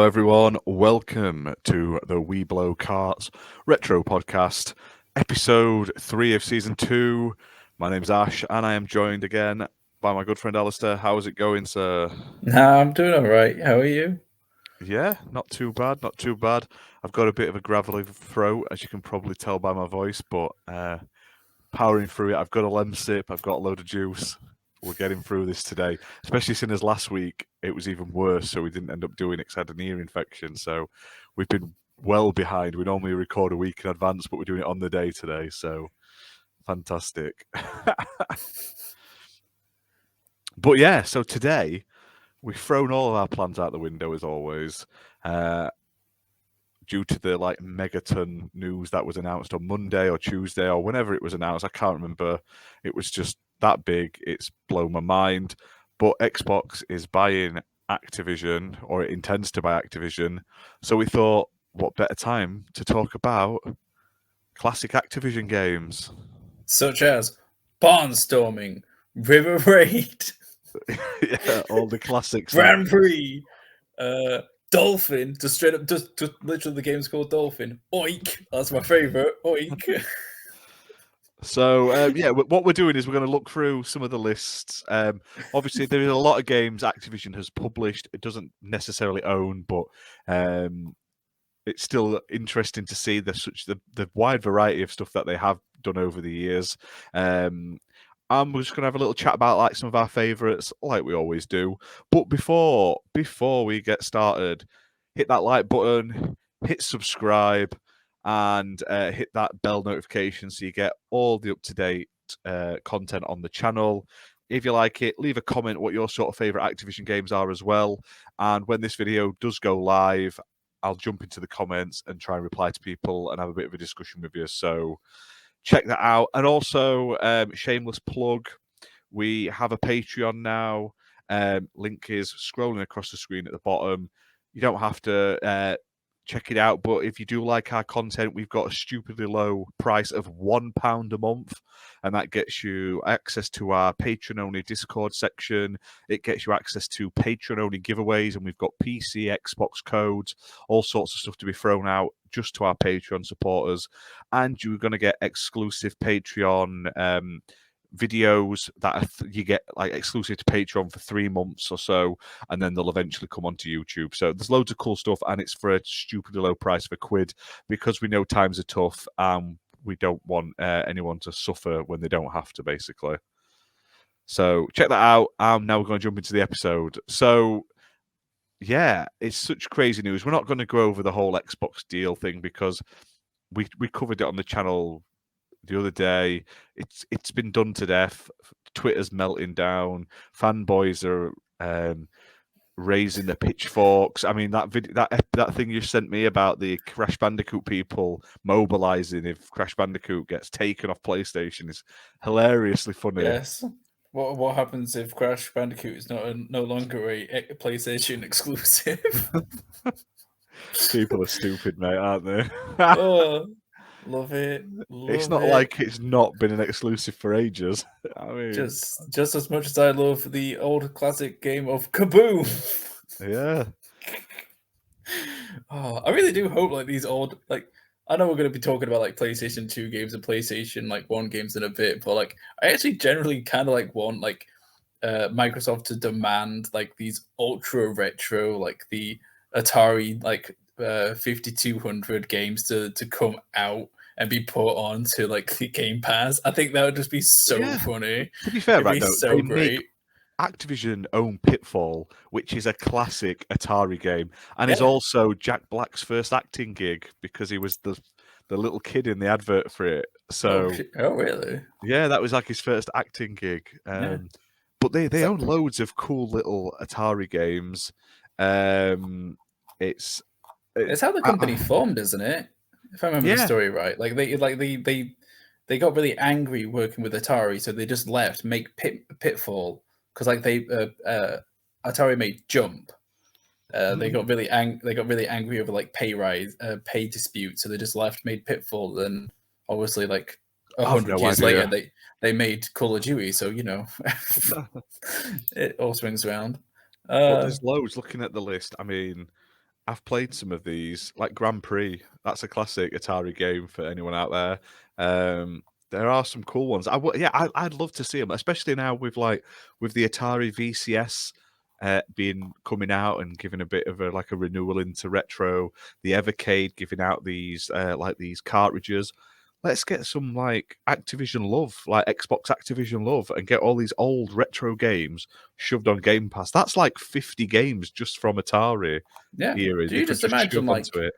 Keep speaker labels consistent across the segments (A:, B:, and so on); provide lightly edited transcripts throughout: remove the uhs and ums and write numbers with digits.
A: Hello, everyone. Welcome to the We Blow Carts Retro Podcast, episode 3 of season 2. My name's Ash, and I am joined again by my good friend Alistair. How's it going, sir?
B: Nah, I'm doing all right. How are you?
A: Yeah, not too bad, not too bad. I've got a bit of a gravelly throat, as you can probably tell by my voice, but powering through it. I've got a lem sip, I've got a load of juice. We're getting through this today, especially since last week it was even worse, so we didn't end up doing it because I had an ear infection. So we've been well behind. We normally record a week in advance, but we're doing it on the day today. So fantastic. But yeah, so today we've thrown all of our plans out the window as always. Due to the megaton news that was announced on Monday or Tuesday or whenever it was announced. I can't remember. It was just that big. It's blown my mind. But Xbox is buying Activision, or it intends to buy Activision. So we thought, what better time to talk about classic Activision games?
B: Such as Barnstorming, River Raid,
A: Yeah, all the classics.
B: Grand Prix, Dolphin, just straight up, just literally the game's called Dolphin. Oink, that's my favourite. Oink.
A: So, what we're doing is we're going to look through some of the lists. Obviously, there is a lot of games Activision has published. It doesn't necessarily own, but it's still interesting to see the wide variety of stuff that they have done over the years. And we're just going to have a little chat about some of our favourites, like we always do. But before we get started, hit that like button, hit subscribe, and hit that bell notification so you get all the up-to-date content on the channel. If you like it, leave a comment what your sort of favourite Activision games are as well. And when this video does go live, I'll jump into the comments and try and reply to people and have a bit of a discussion with you. So check that out. And also, shameless plug, we have a Patreon now. Link is scrolling across the screen at the bottom. You don't have to check it out, but if you do like our content, we've got a stupidly low price of £1 a month, and that gets you access to our Patreon-only Discord section. It gets you access to Patreon-only giveaways, and we've got PC, Xbox codes, all sorts of stuff to be thrown out just to our Patreon supporters. And you're going to get exclusive Patreon videos that you get exclusive to Patreon for 3 months or so, and then they'll eventually come onto YouTube. So there's loads of cool stuff, and it's for a stupidly low price of £1 because we know times are tough and we don't want anyone to suffer when they don't have to, basically. So check that out. Now we're going to jump into the episode. So yeah, it's such crazy news. We're not going to go over the whole Xbox deal thing because we covered it on the channel the other day. It's been done to death. Twitter's melting down. Fanboys are raising the pitchforks. I mean, that thing you sent me about the Crash Bandicoot people mobilizing if Crash Bandicoot gets taken off PlayStation is hilariously funny.
B: Yes. What happens if Crash Bandicoot is no longer a PlayStation exclusive?
A: People are stupid, mate, aren't they?
B: Oh, love it.
A: It's not like it's not been an exclusive for ages. I mean,
B: just as much as I love the old classic game of Kaboom.
A: Yeah.
B: Oh, I really do hope these old I know we're going to be talking about PlayStation 2 games and PlayStation 1 games in a bit, but I actually generally kind of want Microsoft to demand these ultra retro the Atari 5200 games to come out and be put on to the Game Pass. I think that would just be so funny.
A: To be fair,
B: It'd be so great.
A: Activision own Pitfall, which is a classic Atari game, and is also Jack Black's first acting gig because he was the little kid in the advert for it. So,
B: oh really?
A: Yeah, that was his first acting gig. But they own loads of cool little Atari games. It's
B: how the company formed, isn't it? If I remember the story right, they got really angry working with Atari, so they just left. Make Pitfall because Atari made Jump. They got really angry over pay dispute, so they just left, made Pitfall. Then obviously 100 years later, they made Call of Duty. So it all swings around.
A: But there's loads. Looking at the list, I mean, I've played some of these, like Grand Prix. That's a classic Atari game for anyone out there. There are some cool ones. I'd love to see them, especially now with the Atari VCS being coming out and giving a bit of a renewal into retro. The Evercade giving out these these cartridges. Let's get some like Activision love, like Xbox Activision love, and get all these old retro games shoved on Game Pass. That's like 50 games just from Atari era.
B: Do
A: They
B: you
A: could
B: just
A: just
B: imagine
A: shove onto it.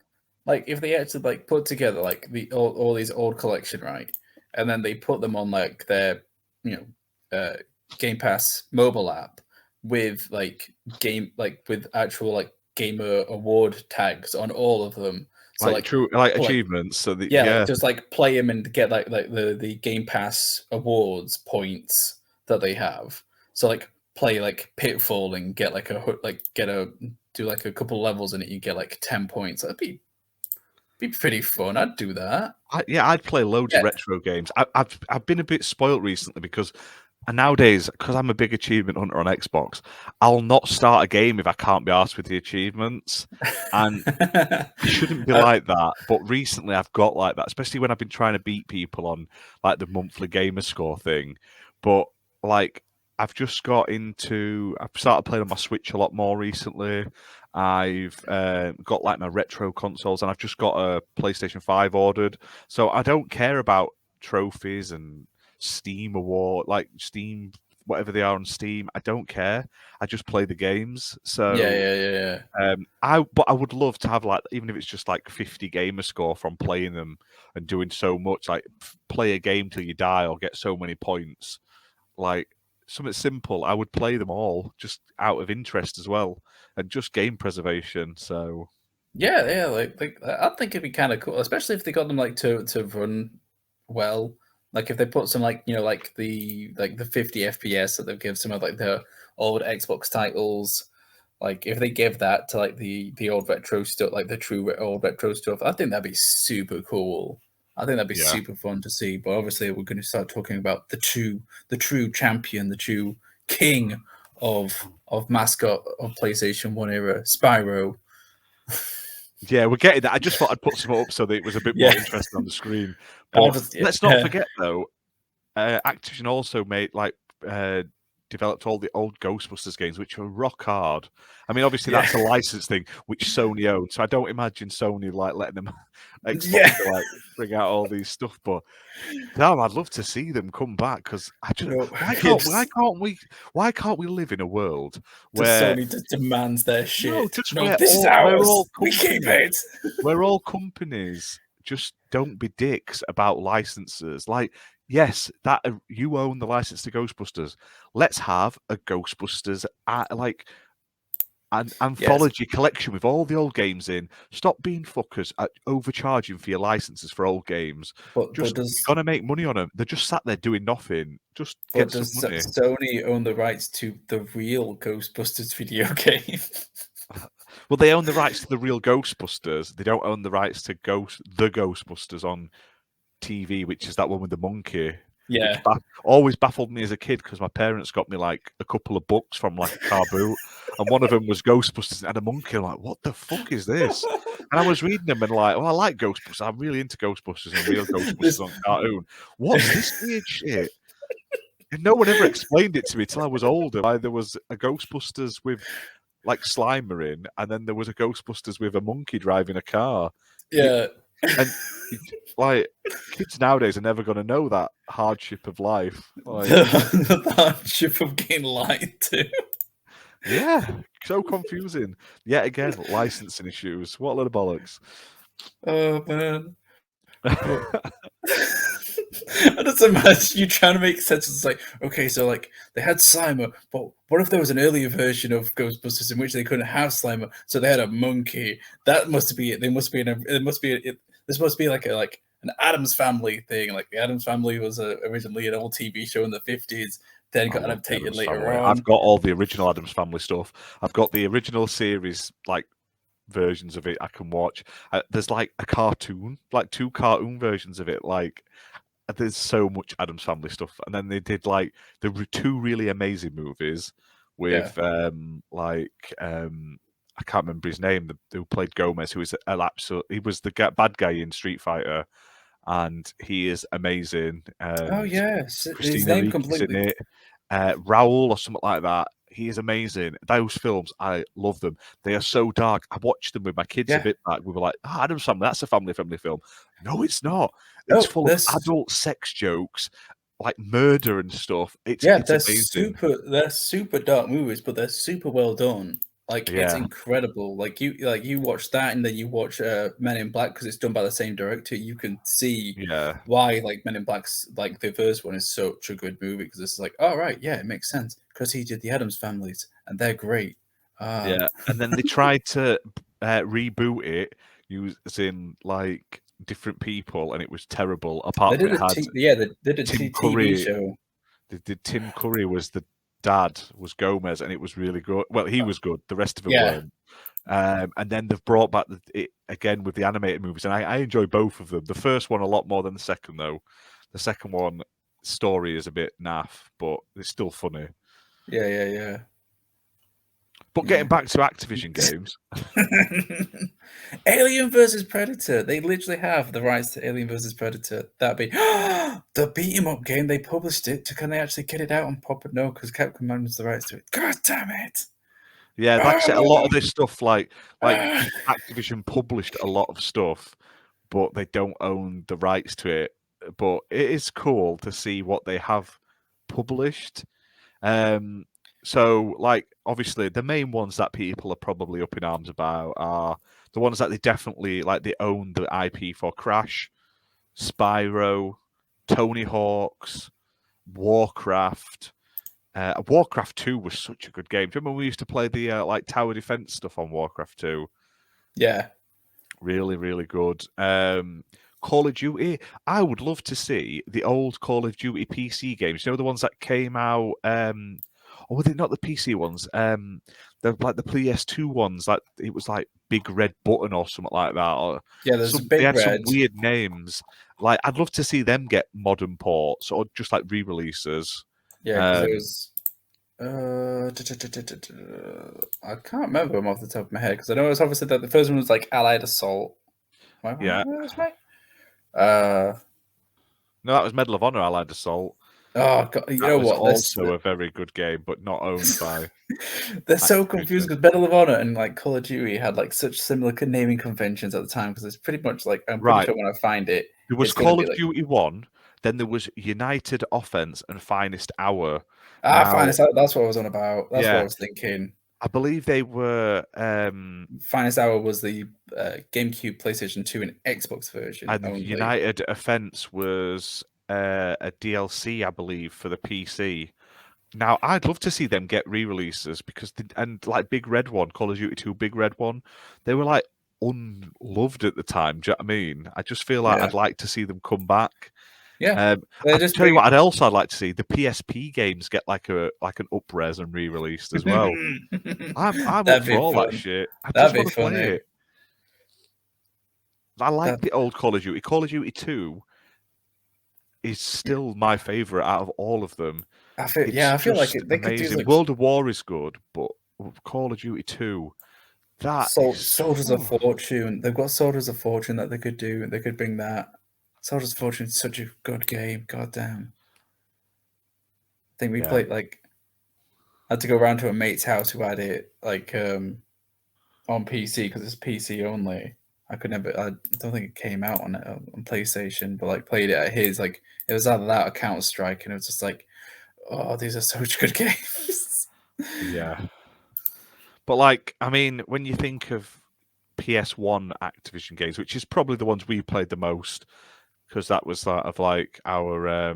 B: like if they had to like put together like all these old collection, right, and then they put them on like their Game Pass mobile app with with actual like gamer award tags on all of them. So
A: Like true achievements. So
B: just like play them and get like the Game Pass awards points that they have. So like play like Pitfall and get like do like a couple levels in it. You get like 10 points. That'd be pretty fun. I'd do that.
A: I'd play loads of retro games. I've been a bit spoilt recently because nowadays, because I'm a big achievement hunter on Xbox, I'll not start a game if I can't be arsed with the achievements. And I shouldn't be like that. But recently I've got like that, especially when I've been trying to beat people on like the monthly gamer score thing. But like I've started playing on my Switch a lot more recently. I've got like my retro consoles, and I've just got a PlayStation 5 ordered. So I don't care about trophies and Steam award, like Steam, whatever they are on Steam. I don't care. I just play the games. So
B: yeah.
A: I would love to have like, even if it's just like 50 gamer score from playing them and doing so much, like play a game till you die or get so many points. Like something simple. I would play them all just out of interest as well, and just game preservation. So
B: yeah, like I think it'd be kind of cool, especially if they got them like to run well. Like if they put some like like the 50 FPS that they've given some of like the old Xbox titles, like if they give that to like the old retro stuff, like the true old retro stuff, I think that'd be super cool. I think that'd be super fun to see. But obviously, we're going to start talking about the true champion, the true king of mascot of PlayStation 1 era, Spyro.
A: Yeah, we're getting that. I just thought I'd put some up so that it was a bit more interesting on the screen. But let's not forget, though, Activision also made developed all the old Ghostbusters games, which were rock hard. I mean, obviously that's a license thing which Sony owned, so I don't imagine Sony like letting them Xbox to, like bring out all these stuff. But damn, I'd love to see them come back because why can't we live in a world where
B: Sony just demands their shit?
A: This
B: is ours. We keep it.
A: Where all companies just don't be dicks about licenses. Like, yes, that you own the license to Ghostbusters. Let's have a Ghostbusters an anthology collection with all the old games in. Stop being fuckers at overcharging for your licenses for old games. You're gonna make money on them. They're just sat there doing nothing. Just get some money.
B: Does Sony own the rights to the real Ghostbusters video game?
A: Well, they own the rights to the real Ghostbusters. They don't own the rights to the Ghostbusters on TV, which is that one with the monkey.
B: Yeah,
A: always baffled me as a kid because my parents got me like a couple of books from like a car boot, and one of them was Ghostbusters and had a monkey. I'm like, what the fuck is this? And I was reading them and like, oh, I like Ghostbusters. I'm really into Ghostbusters and real Ghostbusters on cartoon. What's this weird shit? And no one ever explained it to me till I was older. Like, there was a Ghostbusters with like Slimer in, and then there was a Ghostbusters with a monkey driving a car.
B: Yeah.
A: And like kids nowadays are never going to know that hardship of life. Like,
B: the hardship of getting lied to.
A: Yeah, so confusing. Yet again, licensing issues. What a load of bollocks.
B: Oh man. I just imagine you trying to make sense. It's like, okay, so like they had Slimer, but what if there was an earlier version of Ghostbusters in which they couldn't have Slimer, so they had a monkey? That must be it. This must be like an Addams Family thing. Like the Addams Family was originally an old TV show in the 50s, then got adapted later on.
A: I've got all the original Addams Family stuff. I've got the original series, like versions of it I can watch. There's like a cartoon, like 2 cartoon versions of it. Like there's so much Addams Family stuff. And then they did like the 2 really amazing movies with I can't remember his name, who played Gomez, who is an absolute. He was the bad guy in Street Fighter, and he is amazing.
B: Oh yeah, his
A: Christina
B: name
A: Ricci's in
B: completely.
A: it. Raoul or something like that. He is amazing. Those films, I love them. They are so dark. I watched them with my kids a
B: Yeah.
A: bit back. We were like, Adam's Family, that's a family-friendly film. No, it's not. It's
B: Oh,
A: full of adult sex jokes, like murder and stuff. It's amazing.
B: they're super dark movies, but they're super well done. Like it's
A: Yeah.
B: incredible. Like you watch that, and then you watch Men in Black because it's done by the same director. You can see why like Men in Black's like the first one is such a good movie because it's like, oh right, yeah, it makes sense because he did the Addams Families and they're great.
A: Yeah, and then they tried to reboot it using like different people, and it was terrible. Apart from it had
B: they did a
A: Tim
B: TV
A: Curry.
B: show.
A: They did Tim Curry was the dad, was Gomez, and it was really good. Well, he was good. The rest of them weren't. And then they've brought back it again with the animated movies, and I enjoy both of them. The first one a lot more than the second, though. The second one story is a bit naff, but it's still funny.
B: Yeah.
A: But getting back to Activision games.
B: Alien versus Predator. They literally have the rights to Alien versus Predator. That'd be the beat 'em up game. They published it. Can they actually get it out on proper? No, because Capcom owns the rights to it. God damn it.
A: Yeah, like I said, a lot of this stuff, like Activision published a lot of stuff, but they don't own the rights to it. But it is cool to see what they have published. So, like, obviously, the main ones that people are probably up in arms about are the ones that they definitely, like, they own the IP for: Crash, Spyro, Tony Hawk's, Warcraft. Warcraft 2 was such a good game. Do you remember when we used to play the, like, tower defense stuff on Warcraft 2?
B: Yeah.
A: Really, really good. Call of Duty. I would love to see the old Call of Duty PC games. You know, the ones that came out... or were they not the PC ones? They're like the PS2 ones. Like it was like Big Red Button or something like that. Or
B: there's
A: they had some weird names. Like I'd love to see them get modern ports or just like re-releases.
B: Yeah, because it was. I can't remember them off the top of my head because I know it was obviously that the first one was like Allied Assault.
A: Yeah.
B: No,
A: that was Medal of Honor Allied Assault.
B: Oh God! You know what?
A: Also a very good game, but not owned by.
B: They're so confused because Medal of Honor and like Call of Duty had like such similar naming conventions at the time because it's pretty much like I'm pretty sure when I find it,
A: there was Call of Duty 1. Then there was United Offense and Finest Hour.
B: Finest Hour. That's what I was on about. That's what I was thinking.
A: I believe they were.
B: Finest Hour was the GameCube, PlayStation 2, and Xbox version.
A: And only. United Offense was a DLC, I believe, for the PC. Now, I'd love to see them get re-releases because, like Big Red One, Call of Duty 2, Big Red One, they were like unloved at the time. Do you know what I mean? I just feel like I'd like to see them come back.
B: Yeah,
A: I'll tell you what. I'd like to see the PSP games get like an up-res and re-released as well. I'm up for all that shit. I just want to play it. I like the old Call of Duty. Call of Duty 2 is still my favorite out of all of them.
B: I feel like they could do like...
A: World of War is good, but Call of Duty 2,
B: Soldiers of Fortune. They've got Soldiers of Fortune that they could do. They could bring that. Soldiers of Fortune is such a good game. God damn. I think we played like I had to go around to a mate's house who had it like on PC because it's PC only. I don't think it came out on PlayStation, but like played it at his. Like it was either that or Counter-Strike, and it was just like, oh, these are such good games.
A: Yeah. But like, I mean, when you think of PS1 Activision games, which is probably the ones we played the most, because that was sort of like our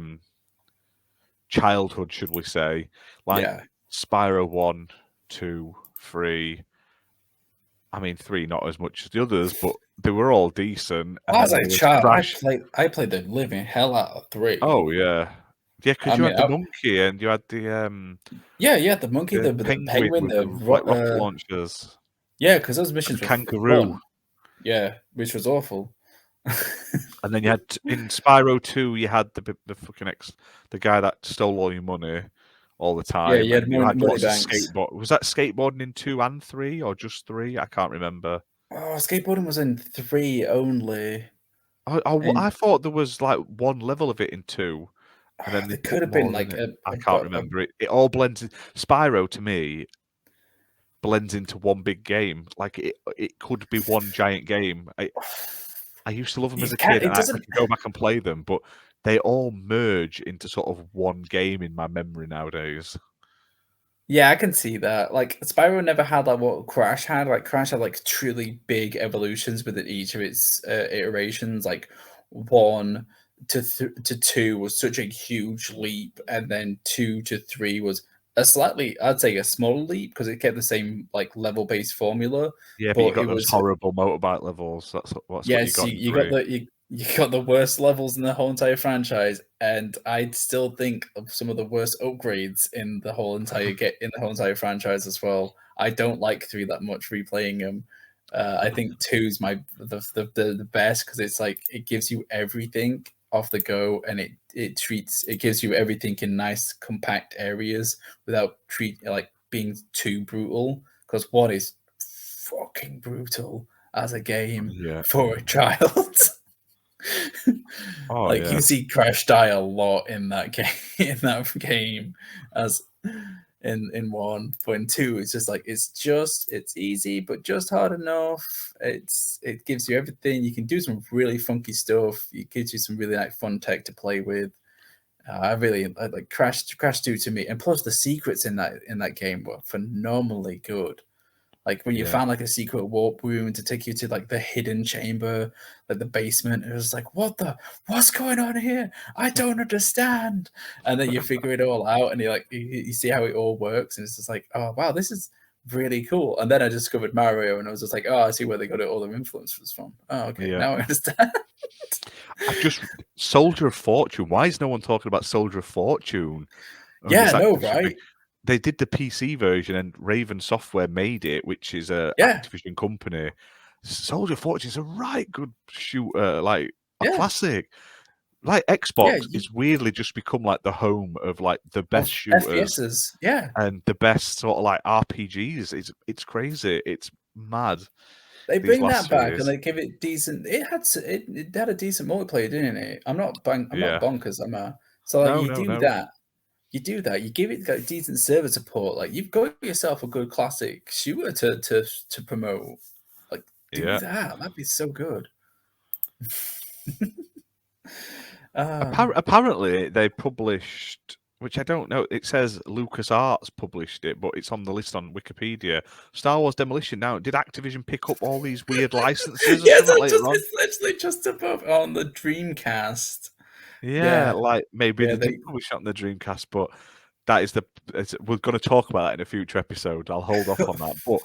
A: childhood, should we say? Like Spyro 1, 2, 3. I mean, 3 not as much as the others, but they were all decent.
B: As a child, I played the living hell out of 3.
A: Oh yeah, because you had the monkey and you had the
B: the monkey, the penguin, the
A: rocket launchers.
B: Yeah, because those missions were
A: kangaroo.
B: Fun. Yeah, which was awful.
A: And then you had in Spyro 2, you had the fucking the guy that stole all your money, all the
B: Yeah,
A: time,
B: you
A: and
B: had
A: you had
B: money
A: lots of
B: banks.
A: skateboard. Was that skateboarding in 2 and 3, or just 3? I can't remember.
B: Oh, skateboarding was in 3 only,
A: I
B: and
A: thought there was like one level of it in 2, and then they
B: there could
A: put
B: have been
A: more in
B: like
A: it. I can't remember it. It all blends. Spyro to me blends into one big game. Like it could be one giant game. I used to love them as
B: you
A: a
B: can't.
A: kid,
B: It
A: and I
B: doesn't.
A: can go back and play them, but they all merge into sort of one game in my memory nowadays.
B: Yeah, I can see that. Like Spyro never had like what Crash had. Like Crash had like truly big evolutions within each of its iterations. Like 1 to 2 was such a huge leap, and then 2 to 3 was a slightly, I'd say, a smaller leap because it kept the same like level based formula,
A: Yeah, but you
B: but it
A: got those
B: was
A: horrible motorbike levels. That's what you
B: yes,
A: got in
B: you got
A: 3.
B: you got the worst levels in the whole entire franchise, and I'd still think of some of the worst upgrades in the whole entire franchise as well. I don't like 3 that much replaying them. I think 2 is the best because it's like it gives you everything off the go, and it gives you everything in nice compact areas without being too brutal. Because 1 is fucking brutal as a game
A: Yeah.
B: for a child.
A: Oh
B: Like
A: yeah.
B: you see Crash die a lot in that game as in 1, but in 2 it's just like it's easy but just hard enough. It gives you everything. You can do some really funky stuff. It gives you some really like fun tech to play with. I like Crash 2 to me, and plus the secrets in that game were phenomenally good. Like when you
A: Yeah.
B: found like a secret warp room to take you to like the hidden chamber, like the basement, it was like, what's going on here? I don't understand. And then you figure it all out, and you see how it all works, and it's just like, oh wow, this is really cool. And then I discovered Mario, and I was just like, oh, I see where they got all their influences from. Oh, okay,
A: Yeah.
B: now I understand.
A: I just Soldier of Fortune. Why is no one talking about Soldier of Fortune on
B: Yeah,
A: this
B: no,
A: Activision thing?
B: right?
A: They did the PC version, and Raven Software made it, which is a
B: Yeah,
A: Activision company. Soldier of Fortune is a right good shooter, like a
B: yeah,
A: classic. Like
B: yeah.
A: Xbox is weirdly just become like the home of like the best
B: Of
A: shooters
B: FPSs, yeah.
A: and the best sort of like RPGs. It's crazy. It's mad.
B: They
A: These
B: bring
A: last
B: that back and
A: series.
B: they give it decent. It had a decent multiplayer, didn't it? I'm not
A: Yeah.
B: bonkers. So like
A: No, no, no.
B: you do that. You give it like decent server support. Like you've got yourself a good classic shooter to promote. Like do
A: Yeah.
B: that. That'd be so good.
A: Apparently, they published, which I don't know. It says LucasArts published it, but it's on the list on Wikipedia. Star Wars Demolition. Now, did Activision pick up all these weird licenses or
B: Yes,
A: something later on?
B: it's literally just above on the Dreamcast.
A: Yeah,
B: Yeah,
A: like maybe
B: yeah.
A: they did
B: They
A: publish it on the Dreamcast, but that is we're going to talk about that in a future episode. I'll hold off on that. But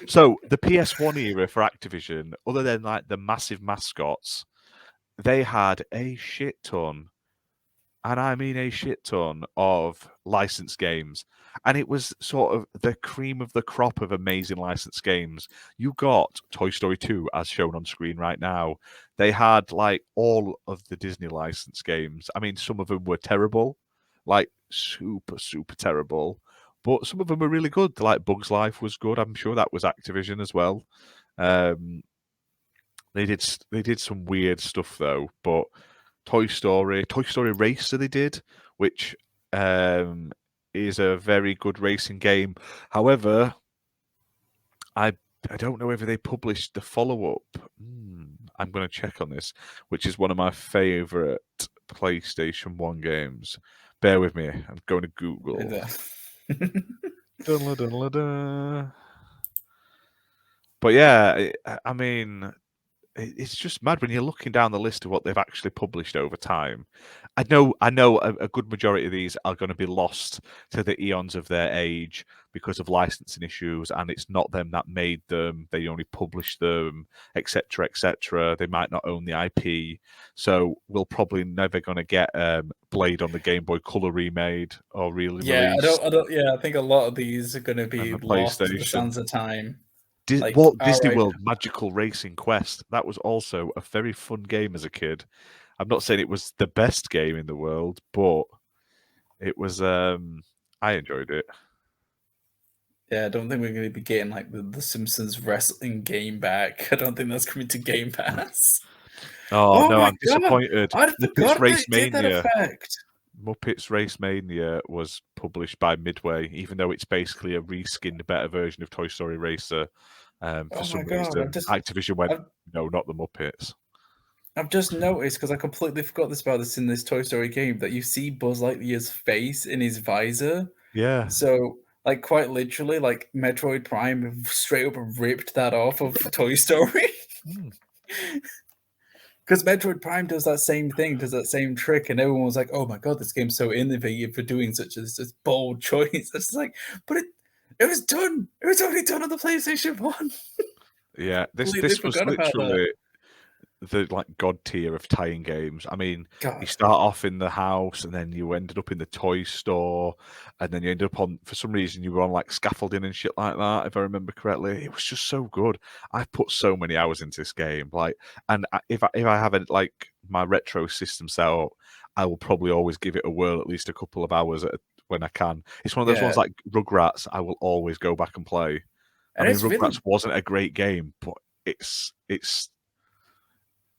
A: so the PS1 era for Activision, other than like the massive mascots, they had a shit ton, and I mean a shit ton, of licensed games. And it was sort of the cream of the crop of amazing licensed games. You got Toy Story 2, as shown on screen right now. They had like all of the Disney licensed games. I mean, some of them were terrible, like super, super terrible. But some of them were really good. Like Bugs Life was good. I'm sure that was Activision as well. Um, they did some weird stuff though, but Toy Story Racer they did, which um, is a very good racing game. However, I I don't know whether they published the follow up. I'm going to check on this, which is one of my favorite PlayStation 1 games. Bear with me. I'm going to Google. Dun-la-dun-la-dun. But yeah, I mean, it's just mad when you're looking down the list of what they've actually published over time. I know a good majority of these are going to be lost to the eons of their age because of licensing issues, and it's not them that made them. They only published them, etc., etc. They might not own the IP, so we're probably never going to get Blade on the Game Boy Color remade or really
B: Yeah,
A: released,
B: I think a lot of these are gonna
A: and
B: be
A: the
B: lost to the
A: PlayStation.
B: sands of time. Like,
A: Walt
B: all
A: Disney
B: right.
A: World Magical Racing Quest. That was also a very fun game as a kid. I'm not saying it was the best game in the world, but it was I enjoyed it.
B: Yeah, I don't think we're going to be getting like the Simpsons wrestling game back. I don't think that's coming to Game Pass.
A: Oh
B: Oh
A: no,
B: my
A: I'm
B: god!
A: disappointed.
B: I
A: Muppets
B: forgot they
A: Race
B: did that
A: Mania.
B: effect.
A: Muppets Race Mania was published by Midway, even though it's basically a reskinned, better version of Toy Story Racer. For
B: Oh my
A: some
B: god!
A: reason, Activision went, no, not the Muppets.
B: I've just noticed, because I completely forgot about this in this Toy Story game, that you see Buzz Lightyear's face in his visor.
A: Yeah.
B: So, like, quite literally, like, Metroid Prime straight up ripped that off of Toy Story. Because Metroid Prime does that same thing, does that same trick, and everyone was like, "Oh my god, this game's so innovative for doing such a bold choice." It's like, but it was done. It was already done on the PlayStation 1.
A: Yeah,
B: Completely
A: this was
B: forgot about that.
A: literally the like god tier of tie-in games. I mean, you
B: God.
A: start off in the house, and then you ended up in the toy store, and then you ended up on, for some reason, you were on like scaffolding and shit like that, if I remember correctly. It was just so good. I've put so many hours into this game, like, and if I have it like my retro system set up, I will probably always give it a whirl at least a couple of hours when I can. It's one of those ones
B: Yeah.
A: like Rugrats. I will always go back and play.
B: And
A: I mean,
B: it's
A: Rugrats
B: really,
A: wasn't a great game, but it's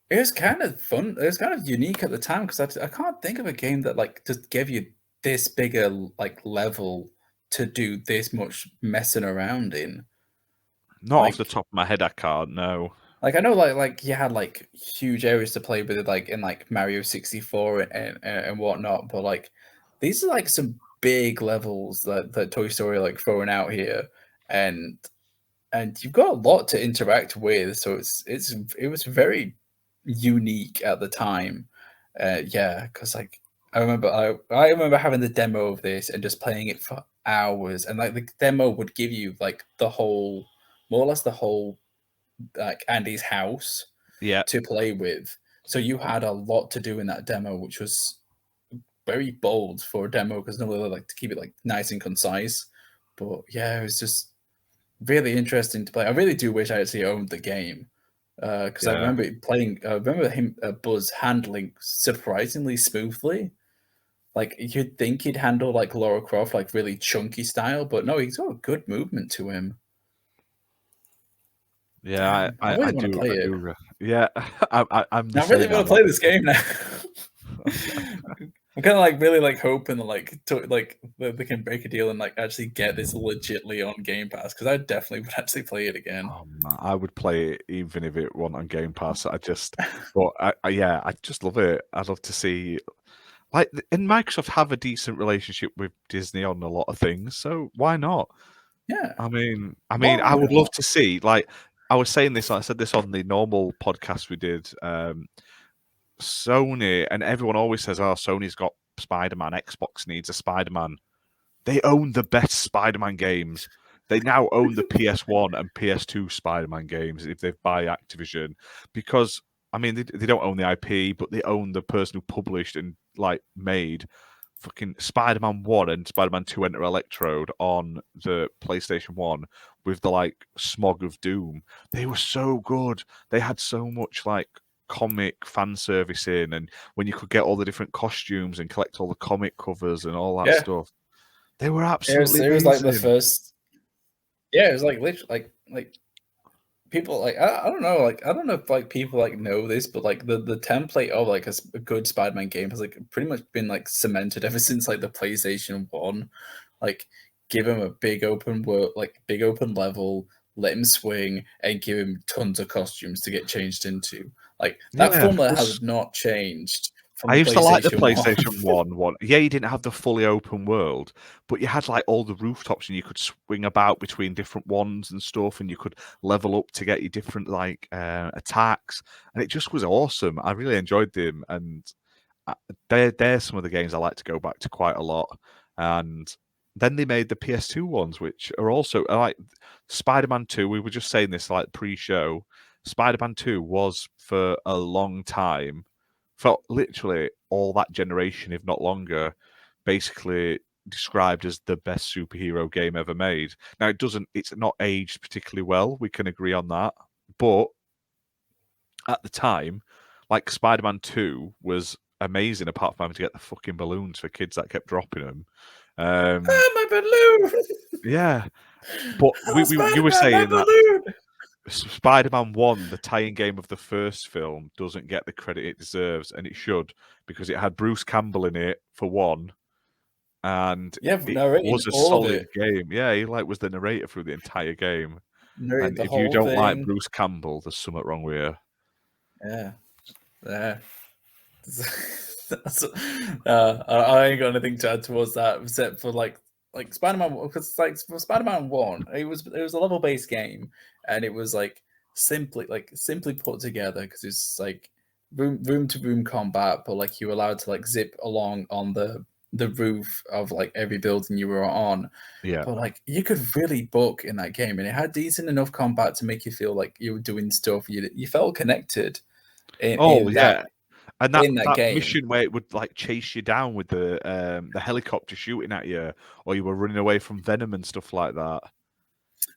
B: it was kind of fun. It was kind of unique at the time, because I can't think of a game that like just gave you this bigger like level to do this much messing around in.
A: not off the
B: Like,
A: top of my head. I can't. No.
B: I know like you had like huge areas to play with, like in like Mario 64 and whatnot, but like these are like some big levels that Toy Story like throwing out here, and you've got a lot to interact with, so it was very unique at the time. Yeah, because like I remember having the demo of this and just playing it for hours, and like the demo would give you like the whole, more or less the whole, like Andy's house
A: Yeah.
B: to play with. So you had a lot to do in that demo, which was very bold for a demo, because normally they like to keep it like nice and concise. But yeah, it was just really interesting to play. I really do wish I actually owned the game, because I
A: Yeah.
B: remember playing. I remember him, Buzz, handling surprisingly smoothly. Like you'd think he'd handle like Lara Croft like really chunky style, but no, he's got a good movement to him.
A: Yeah.
B: Damn, I really want to play
A: I
B: it.
A: do. Yeah. I'm the
B: I really
A: same.
B: want to play this game now. I'm kind of like really like hoping that like they can break a deal and like actually get this legitly on Game Pass, because I definitely would actually play it again.
A: Oh man, I would play it even if it wasn't on Game Pass. But yeah, I just love it. I'd love to see, like, and Microsoft have a decent relationship with Disney on a lot of things, so why not?
B: Yeah,
A: I mean,
B: why
A: I would love
B: not?
A: to see, like, I was saying this, I said this on the normal podcast we did. Sony, and everyone always says, "Oh, Sony's got Spider-Man. Xbox needs a Spider-Man." They own the best Spider-Man games. They now own the PS1 and PS2 Spider-Man games if they buy Activision, because I mean they don't own the IP, but they own the person who published and like made fucking Spider-Man 1 and Spider-Man 2 Enter Electrode on the PlayStation 1 with the like smog of doom. They were so good. They had so much like comic fan service in, and when you could get all the different costumes and collect all the comic covers and all that
B: Yeah,
A: stuff. They were absolutely
B: it was like the
A: amazing.
B: first. Yeah, it was like literally like people like I don't know, like I don't know if like people like know this, but like the template of like a good Spider-Man game has like pretty much been like cemented ever since like the PlayStation 1. Like give him a big open world, like big open level, let him swing, and give him tons of costumes to get changed into. Like that
A: Yeah,
B: formula
A: plus
B: has not changed
A: I
B: from
A: used to like the
B: PlayStation 1.
A: PlayStation 1. Yeah, you didn't have the fully open world, but you had like all the rooftops and you could swing about between different ones and stuff, and you could level up to get your different like attacks, and it just was awesome. I really enjoyed them, and they're some of the games I like to go back to quite a lot. And then they made the PS2 ones, which are also like Spider-Man 2. We were just saying this like pre-show. Spider-Man 2 was for a long time, for literally all that generation, if not longer, basically described as the best superhero game ever made. Now it's not aged particularly well. We can agree on that, but at the time, like Spider-Man 2 was amazing, apart from having to get the fucking balloons for kids that kept dropping them.
B: My balloon.
A: Yeah, but you were
B: Spider-Man, my
A: saying that
B: balloon.
A: Spider-Man 1, the tie-in game of the first film, doesn't get the credit it deserves, and it should, because it had Bruce Campbell in it for one, and it
B: narrating
A: was a
B: all of
A: solid
B: it.
A: game. Yeah, he was the narrator through the entire game.
B: Narrated
A: And
B: the
A: if you
B: whole
A: don't like
B: thing.
A: Bruce Campbell, there's something wrong with you.
B: Yeah. I ain't got anything to add towards that except for like Spider-Man, because like for Spider-Man 1, it was a level-based game, and it was like simply put together, because it's like room to room combat, but like you were allowed to like zip along on the roof of like every building you were on.
A: Yeah.
B: But like you could really book in that game, and it had decent enough combat to make you feel like you were doing stuff. You felt connected in that
A: and that
B: game.
A: mission where it would like chase you down with the helicopter shooting at you, or you were running away from Venom and stuff like that.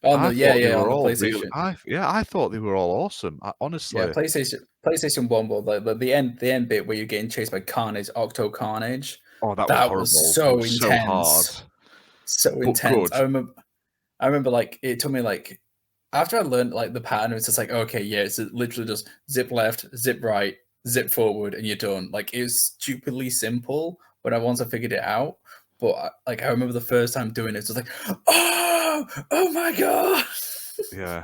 B: On the
A: on the
B: PlayStation.
A: I thought they were all awesome. Honestly,
B: PlayStation 1, but the end bit where you're getting chased by Carnage, Octo Carnage.
A: Oh, that was horrible.
B: Was so intense,
A: so hard,
B: so intense. Good. I remember like it took me like, after I learned like the pattern, it's just like, okay, yeah, it's literally just zip left, zip right, zip forward, and you're done. Like it was stupidly simple when once I figured it out. But like I remember the first time doing it, it was like, oh my god,
A: yeah,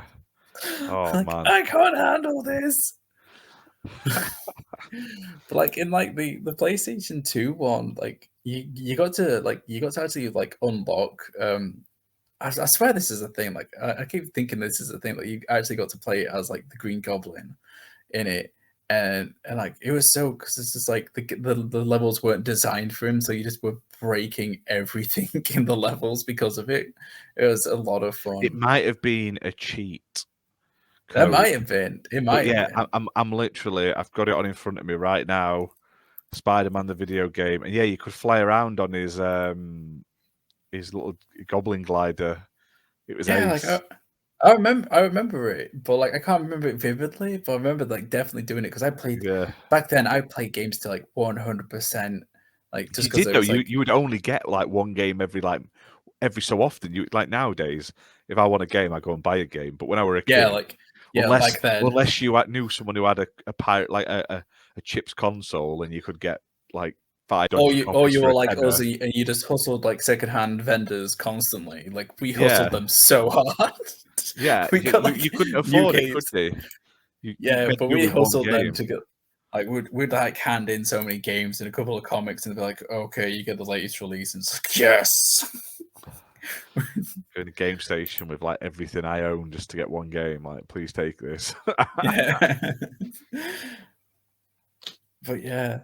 A: oh
B: like,
A: man,
B: I can't handle this. But like in like the PlayStation 2 one, like you got to actually like unlock. I swear this is a thing. Like I keep thinking this is a thing. Like you actually got to play it as like the Green Goblin in it, and like it was so, because it's just like the levels weren't designed for him, so you just were breaking everything in the levels because of it. It was a lot of fun.
A: It might have been a cheat.
B: That might have been. It might.
A: Yeah, I'm literally. I've got it on in front of me right now. Spider-Man the video game, and yeah, you could fly around on his little goblin glider. It was ace.
B: Like I remember it, but like I can't remember it vividly. But I remember like definitely doing it, because I played back then. I played games to like 100%. Like just because
A: you would only get like one game every so often. You like nowadays, if I want a game, I go and buy a game. But when I were a kid,
B: back then,
A: unless you knew someone who had a pirate, like a chips console, and you could get like $5.
B: Or you were like us, and you just hustled like secondhand vendors constantly. Like we hustled them so hard.
A: Yeah, you couldn't afford it, could they?
B: But we hustled them to get like we'd like hand in so many games and a couple of comics, and they'd be like, "Okay, you get the latest release," and it's like, yes.
A: In a game station with like everything I own just to get one game. Like, please take this.
B: Yeah. But yeah,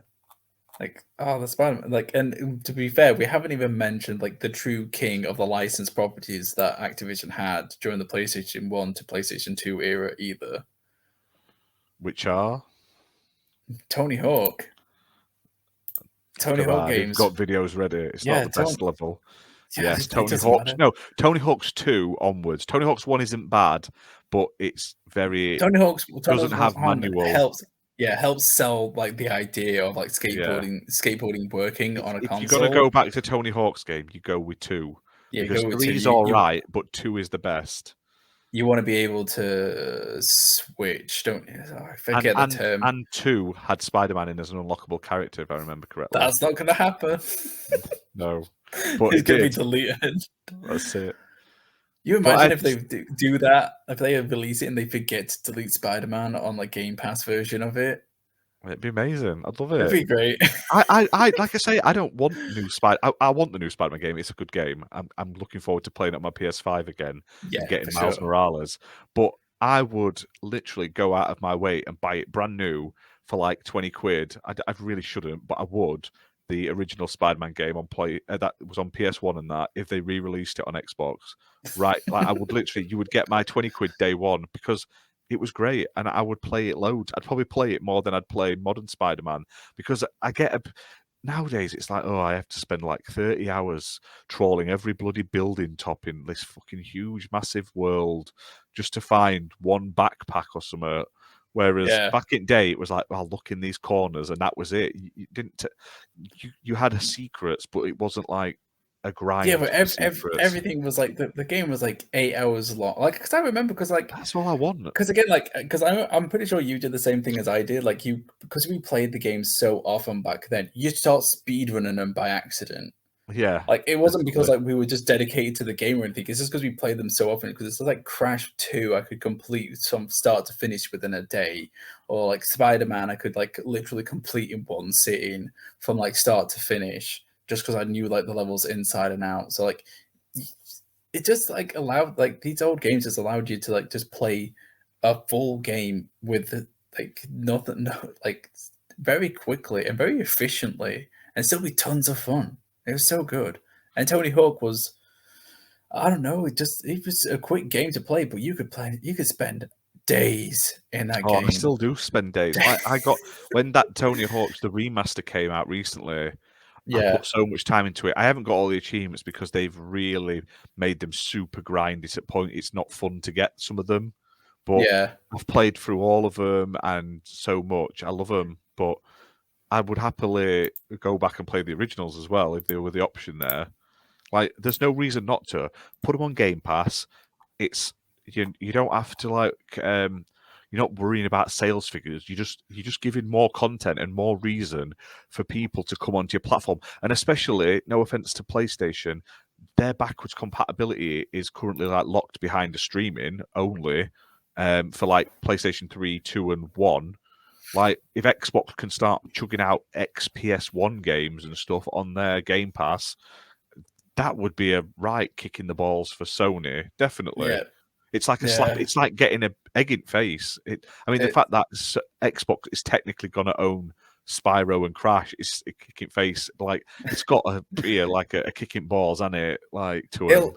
B: like the Spider-Man, like, and to be fair, we haven't even mentioned like the true king of the licensed properties that Activision had during the PlayStation 1 to PlayStation 2 era either.
A: Which are
B: Tony Hawk. Tony Hawk games.
A: Got videos ready. It's not the best level. Yes, Tony Hawk's.
B: Matter.
A: No, Tony Hawk's 2 onwards. Tony Hawk's 1 isn't bad, but it's very.
B: Tony Hawk's
A: doesn't have manual.
B: Helps sell like the idea of like skateboarding working on a console.
A: If you're gonna go back to Tony Hawk's game, you go with 2.
B: Yeah,
A: because 3 is all right, but 2 is the best.
B: You want to be able to switch, don't you? I forget the term.
A: And 2 had Spider-Man in as an unlockable character, if I remember correctly.
B: That's not going to happen.
A: No, but
B: it's going to be deleted.
A: That's it.
B: You imagine if they do that, if they release it and they forget to delete Spider-Man on like Game Pass version of it?
A: It'd be amazing. I'd love it.
B: It'd be great.
A: I like I say, I don't want new Spider. I want the new Spider-Man game. It's a good game. I'm looking forward to playing it on my PS5 again and getting Miles Morales. But I would literally go out of my way and buy it brand new for like 20 quid. I really shouldn't, but I would. The original Spider-Man game on that was on PS1 and that, if they re-released it on Xbox, right? Like I would literally, you would get my 20 quid day one, because it was great, and I would play it loads. I'd probably play it more than I'd play modern Spider-Man, because nowadays it's like, I have to spend like 30 hours trawling every bloody building top in this fucking huge, massive world just to find one backpack or something. Whereas back in day, it was like, well, look in these corners, and that was it. You didn't. You had secrets, but it wasn't like a grind.
B: Yeah, but everything was like the game was like 8 hours long. Like, because I remember, because like
A: that's all I want.
B: Because again, like, because I'm pretty sure you did the same thing as I did. Like, because we played the game so often back then, you start speedrunning them by accident.
A: Yeah,
B: like it wasn't because like we were just dedicated to the game or anything. It's just because we played them so often. Because it's like Crash 2, I could complete from start to finish within a day, or like Spider-Man, I could like literally complete in one sitting from like start to finish, just because I knew like the levels inside and out. So like, it just like allowed, like, these old games just allowed you to like just play a full game with like nothing, like very quickly and very efficiently, and still be tons of fun. It was so good. And Tony Hawk was, I don't know, it was a quick game to play, but you could spend days in that game.
A: I still do spend days. I got, when that Tony Hawk's the remaster came out recently, I put so much time into it. I haven't got all the achievements because they've really made them super grindy to the point it's not fun to get some of them. But I've played through all of them and so much. I love them, but I would happily go back and play the originals as well if there were the option there. Like, there's no reason not to. Put them on Game Pass. It's you don't have to like you're not worrying about sales figures. You're just giving more content and more reason for people to come onto your platform. And especially, no offense to PlayStation, their backwards compatibility is currently like locked behind the streaming only for like PlayStation 3, 2, and 1. Like, if Xbox can start chugging out XPS1 games and stuff on their Game Pass, that would be a right kick in the balls for Sony, definitely. Yeah. It's like a slap. It's like getting an egg in face. The fact that Xbox is technically going to own Spyro and Crash is a kick in face. Like, it's got to be like a kick in balls, hasn't it? Like, to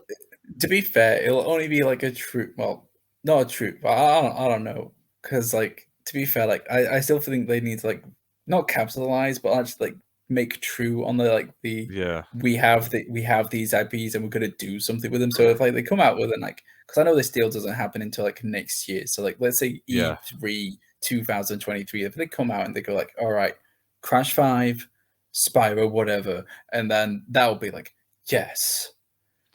B: be fair, it'll only be like a true. Well, not a true. I don't know, because like, to be fair, like I still think they need to like not capitalize, but actually like make true on the like the we have these IPs and we're gonna do something with them. So if like they come out with it, like, because I know this deal doesn't happen until like next year. So like, let's say E3 2023, if they come out and they go like, all right, Crash 5, Spyro, whatever, and then that'll be like, yes,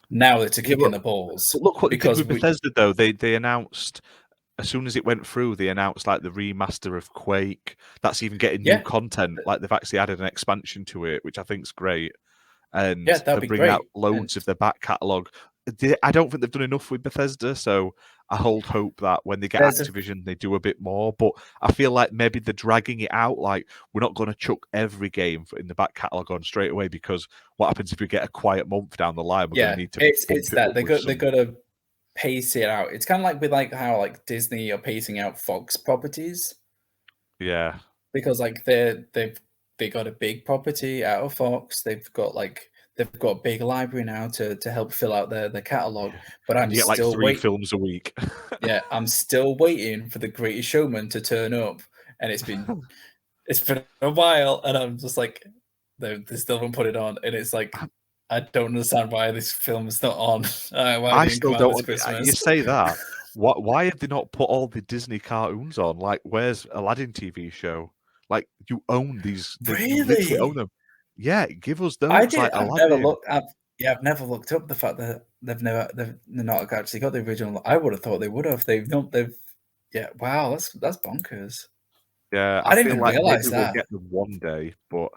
B: now it's a kick in the balls.
A: Look what they did with Bethesda though. They announced, as soon as it went through, they announced like the remaster of Quake. That's even getting new content. Like, they've actually added an expansion to it, which I think is great. And they're bringing out loads of their back catalogue. I don't think they've done enough with Bethesda, so I hold hope that when they get Activision, they do a bit more. But I feel like maybe they're dragging it out. Like, we're not going to chuck every game in the back catalogue on straight away, because what happens if we get a quiet month down the line? We're going to need to.
B: It's that they got to pace it out. It's kind of like with like how like Disney are pacing out Fox properties.
A: Yeah,
B: because like they got a big property out of Fox. They've got a big library now to help fill out their catalog. But I'm
A: still like 3 films a week.
B: I'm still waiting for The Greatest Showman to turn up, and it's been a while, and I'm just like, they still haven't put it on, and it's like, I don't understand why this film is not on.
A: I still don't. You say that. Why have they not put all the Disney cartoons on? Like, where's Aladdin TV show? Like, you own these.
B: Really?
A: You literally own them. Yeah, give us those.
B: I've never looked. I've never looked up the fact that they've not actually got the original. I would have thought they would have. They've not. Yeah. Wow. That's bonkers.
A: Yeah,
B: I didn't even realize that.
A: We'll get them one day, but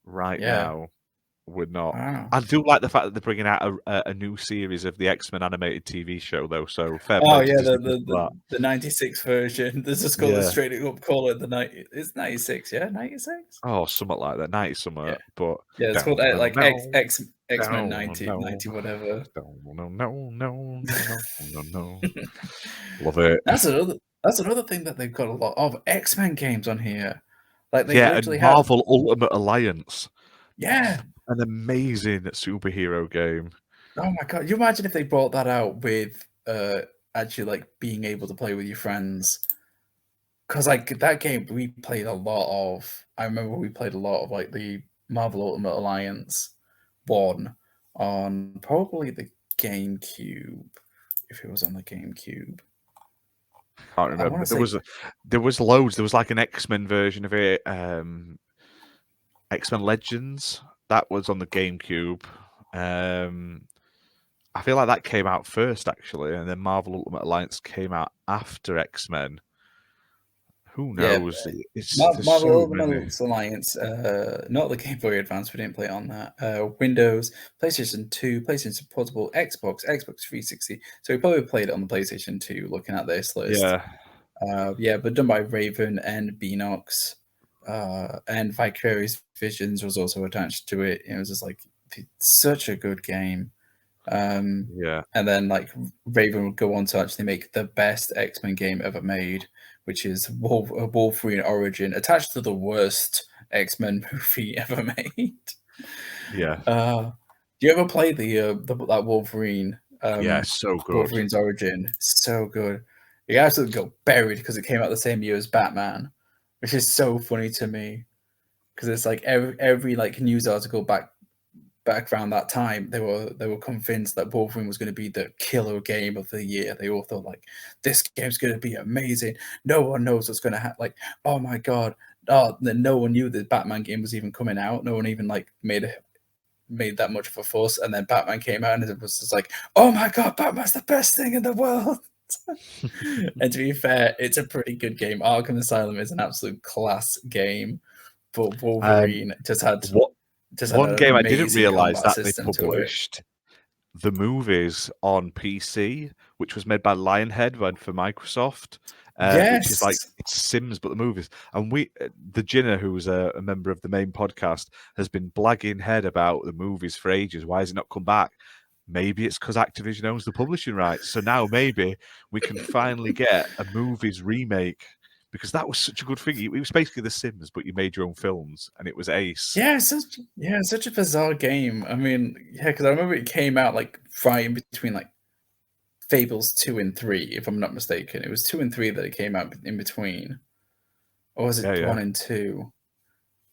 A: right now we're not. Wow. I do like the fact that they're bringing out a new series of the X-Men animated TV show, though. So fair play.
B: Oh yeah, the 96 version. There's a school straight up call it the 90. It's 96, yeah, 96.
A: Oh, something like that, 90 something.
B: Yeah.
A: But
B: it's called like X-Men 90 whatever.
A: No. Love it.
B: That's another thing that they've got a lot of X-Men games on here. Like, they literally
A: and Marvel Ultimate Alliance.
B: Yeah.
A: An amazing superhero game.
B: Oh my god! You imagine if they brought that out with actually like being able to play with your friends, because like that game we played a lot of. I remember we played a lot of like the Marvel Ultimate Alliance 1 on probably the GameCube, if it was on the GameCube.
A: I can't remember. There was loads. There was like an X-Men version of it. X-Men Legends. That was on the GameCube. I feel like that came out first, actually, and then Marvel Ultimate Alliance came out after X-Men. Who knows? There's
B: Marvel
A: so many.
B: Ultimate Alliance, not the Game Boy Advance, we didn't play it on that. Windows, PlayStation 2, PlayStation Portable, Xbox 360. So we probably played it on the PlayStation 2 looking at this list.
A: Yeah.
B: But done by Raven and Beanox. And Vicarious Visions was also attached to it. It was just like such a good game.
A: Yeah.
B: And then like Raven would go on to actually make the best X-Men game ever made, which is Wolverine Origin, attached to the worst X-Men movie ever made.
A: Yeah.
B: Do you ever play that Wolverine?
A: Yeah, so good.
B: Wolverine's Origin, so good. You absolutely got buried because it came out the same year as Batman, which is so funny to me. Because it's like every like news article back around that time, they were convinced that Wolverine was going to be the killer game of the year. They all thought like, this game's going to be amazing. No one knows what's going to happen. Like, oh my god, then no one knew the Batman game was even coming out. No one even like made that much of a fuss. And then Batman came out, and it was just like, oh my god, Batman's the best thing in the world. And to be fair, it's a pretty good game. Arkham Asylum is an absolute class game, but Wolverine just had
A: one game I didn't realize that they
B: published
A: the movies on PC, which was made by Lionhead for Microsoft. Which is like it's Sims, but the movies. And the Ginner, who's a member of the main podcast, has been blagging head about the movies for ages. Why has it not come back? Maybe it's because Activision owns the publishing rights. So now maybe we can finally get a movies remake, because that was such a good thing. It was basically The Sims, but you made your own films, and it was ace.
B: Yeah, such a bizarre game. I mean, yeah, because I remember it came out like right in between like Fables 2 and 3, if I'm not mistaken. It was 2 and 3 that it came out in between. Or was it 1 and 2?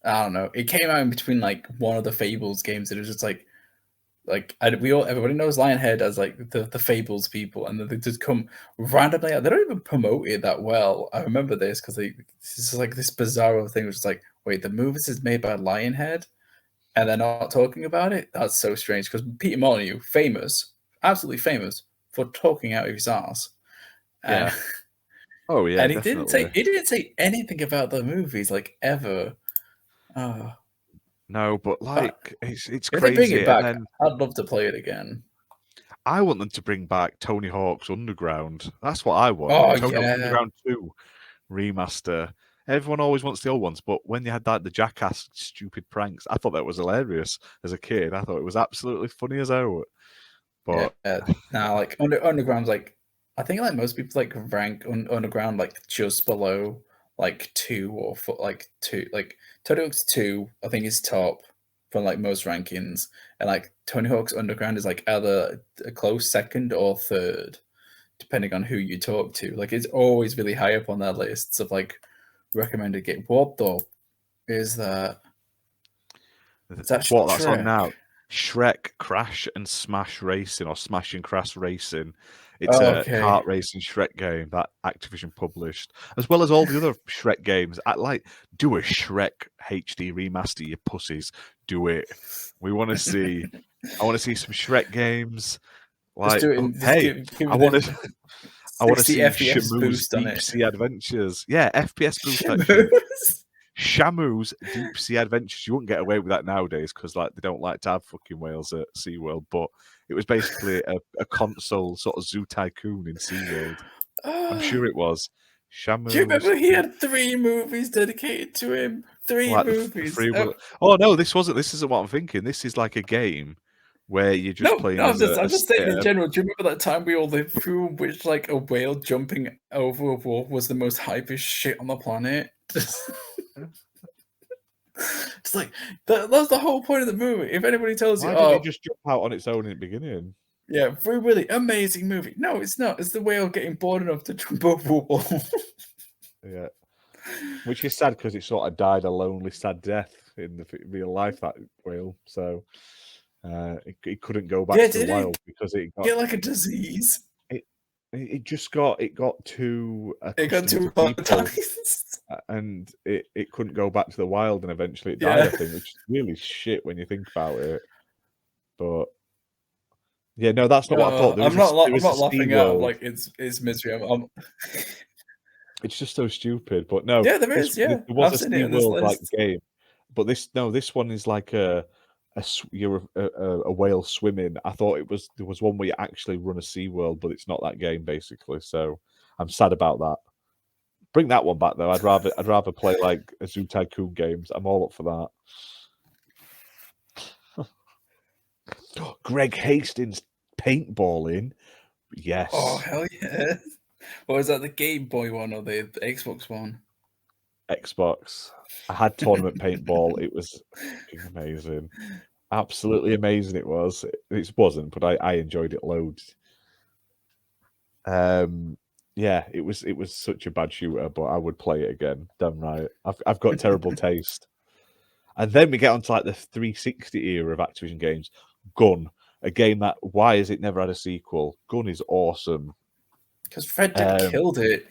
B: I don't know. It came out in between like one of the Fables games that was just like everybody knows Lionhead as like the Fables people, and they just come randomly out. They don't even promote it that well. I remember this because this is like this bizarre thing, which is like, wait, the movies is made by Lionhead, and they're not talking about it. That's so strange, because Peter Molyneux, absolutely famous for talking out of his ass.
A: Yeah. Oh yeah.
B: And he didn't say anything about the movies like ever.
A: No, but like it's
B: if
A: crazy.
B: They bring it back,
A: and then,
B: I'd love to play it again.
A: I want them to bring back Tony Hawk's Underground. That's what I want. Tony Hawk's Underground 2 remaster. Everyone always wants the old ones, but when you had the Jackass stupid pranks, I thought that was hilarious as a kid. I thought it was absolutely funny as hell. But
B: now, like Underground's like, I think like most people like rank Underground like just below like 2 or 4, like 2, like Tony Hawk's 2 I think is top from like most rankings, and like Tony Hawk's Underground is like either a close second or third, depending on who you talk to. Like it's always really high up on their lists of like recommended game. What the is that?
A: That's on now? Shrek Crash and Smash Racing, or Smash and Crash Racing. It's a kart racing Shrek game that Activision published, as well as all the other Shrek games. Do a Shrek HD remaster, you pussies. Do it. We want to see. I want to see some Shrek games. Like, I want to see Shamu's Deep Sea Adventures. Yeah, FPS boost. Actually. Shamu's Deep Sea Adventures. You wouldn't get away with that nowadays because like they don't like to have fucking whales at SeaWorld, but it was basically a console sort of zoo tycoon in SeaWorld. I'm sure it was. Shamu.
B: Do you remember he had 3 movies dedicated to him? 3 movies.
A: Oh no, this wasn't. This isn't what I'm thinking. This is like a game where you're just playing.
B: I'm just saying in general. Do you remember that time we all lived through, which like a whale jumping over a wall was the most hypest shit on the planet? It's like that's the whole point of the movie. If anybody tells you,
A: why did it just jump out on its own in the beginning?
B: Yeah, really amazing movie. No, it's not. It's the whale getting bored enough to jump over a wall.
A: Yeah, which is sad because it sort of died a lonely, sad death in the real life, that whale. So it couldn't go back to the wild because it got
B: like a disease.
A: It got too
B: traumatized,
A: and it couldn't go back to the wild, and eventually it died. I think, which is really shit when you think about it. But yeah, no, that's not what I thought.
B: I'm not
A: there is a
B: laughing out of
A: SeaWorld.
B: like its misery.
A: It's just so stupid. But no,
B: Yeah, there is. Yeah,
A: there was
B: I've
A: a
B: seen it on this
A: SeaWorld like
B: list.
A: game, but this one is like you're a whale swimming. I thought there was one where you actually run a SeaWorld, but it's not that game basically. So I'm sad about that. Bring that one back though. I'd rather play like a Zoo Tycoon games. I'm all up for that. Greg Hastings paintballing. Yes.
B: Oh hell yeah! Or is that the Game Boy one or the Xbox one?
A: Xbox. I had tournament paintball. It was amazing. Absolutely amazing it was. It wasn't, but I enjoyed it loads. Yeah, it was such a bad shooter, but I would play it again. Damn right. I've got terrible taste. And then we get onto like the 360 era of Activision games. Gun, a game that why has it never had a sequel? Gun is awesome.
B: Because Red Dead killed it.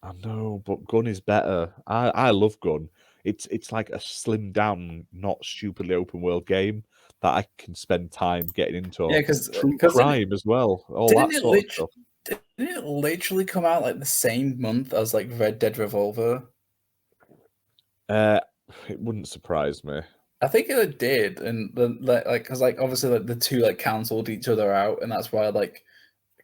A: I know, but Gun is better. I love Gun. It's like a slimmed down, not stupidly open world game that I can spend time getting into.
B: Yeah, because
A: True crime as well. All that sort of stuff.
B: Didn't it literally come out like the same month as like Red Dead Revolver?
A: It wouldn't surprise me.
B: I think it did, and because obviously like the two like cancelled each other out, and that's why like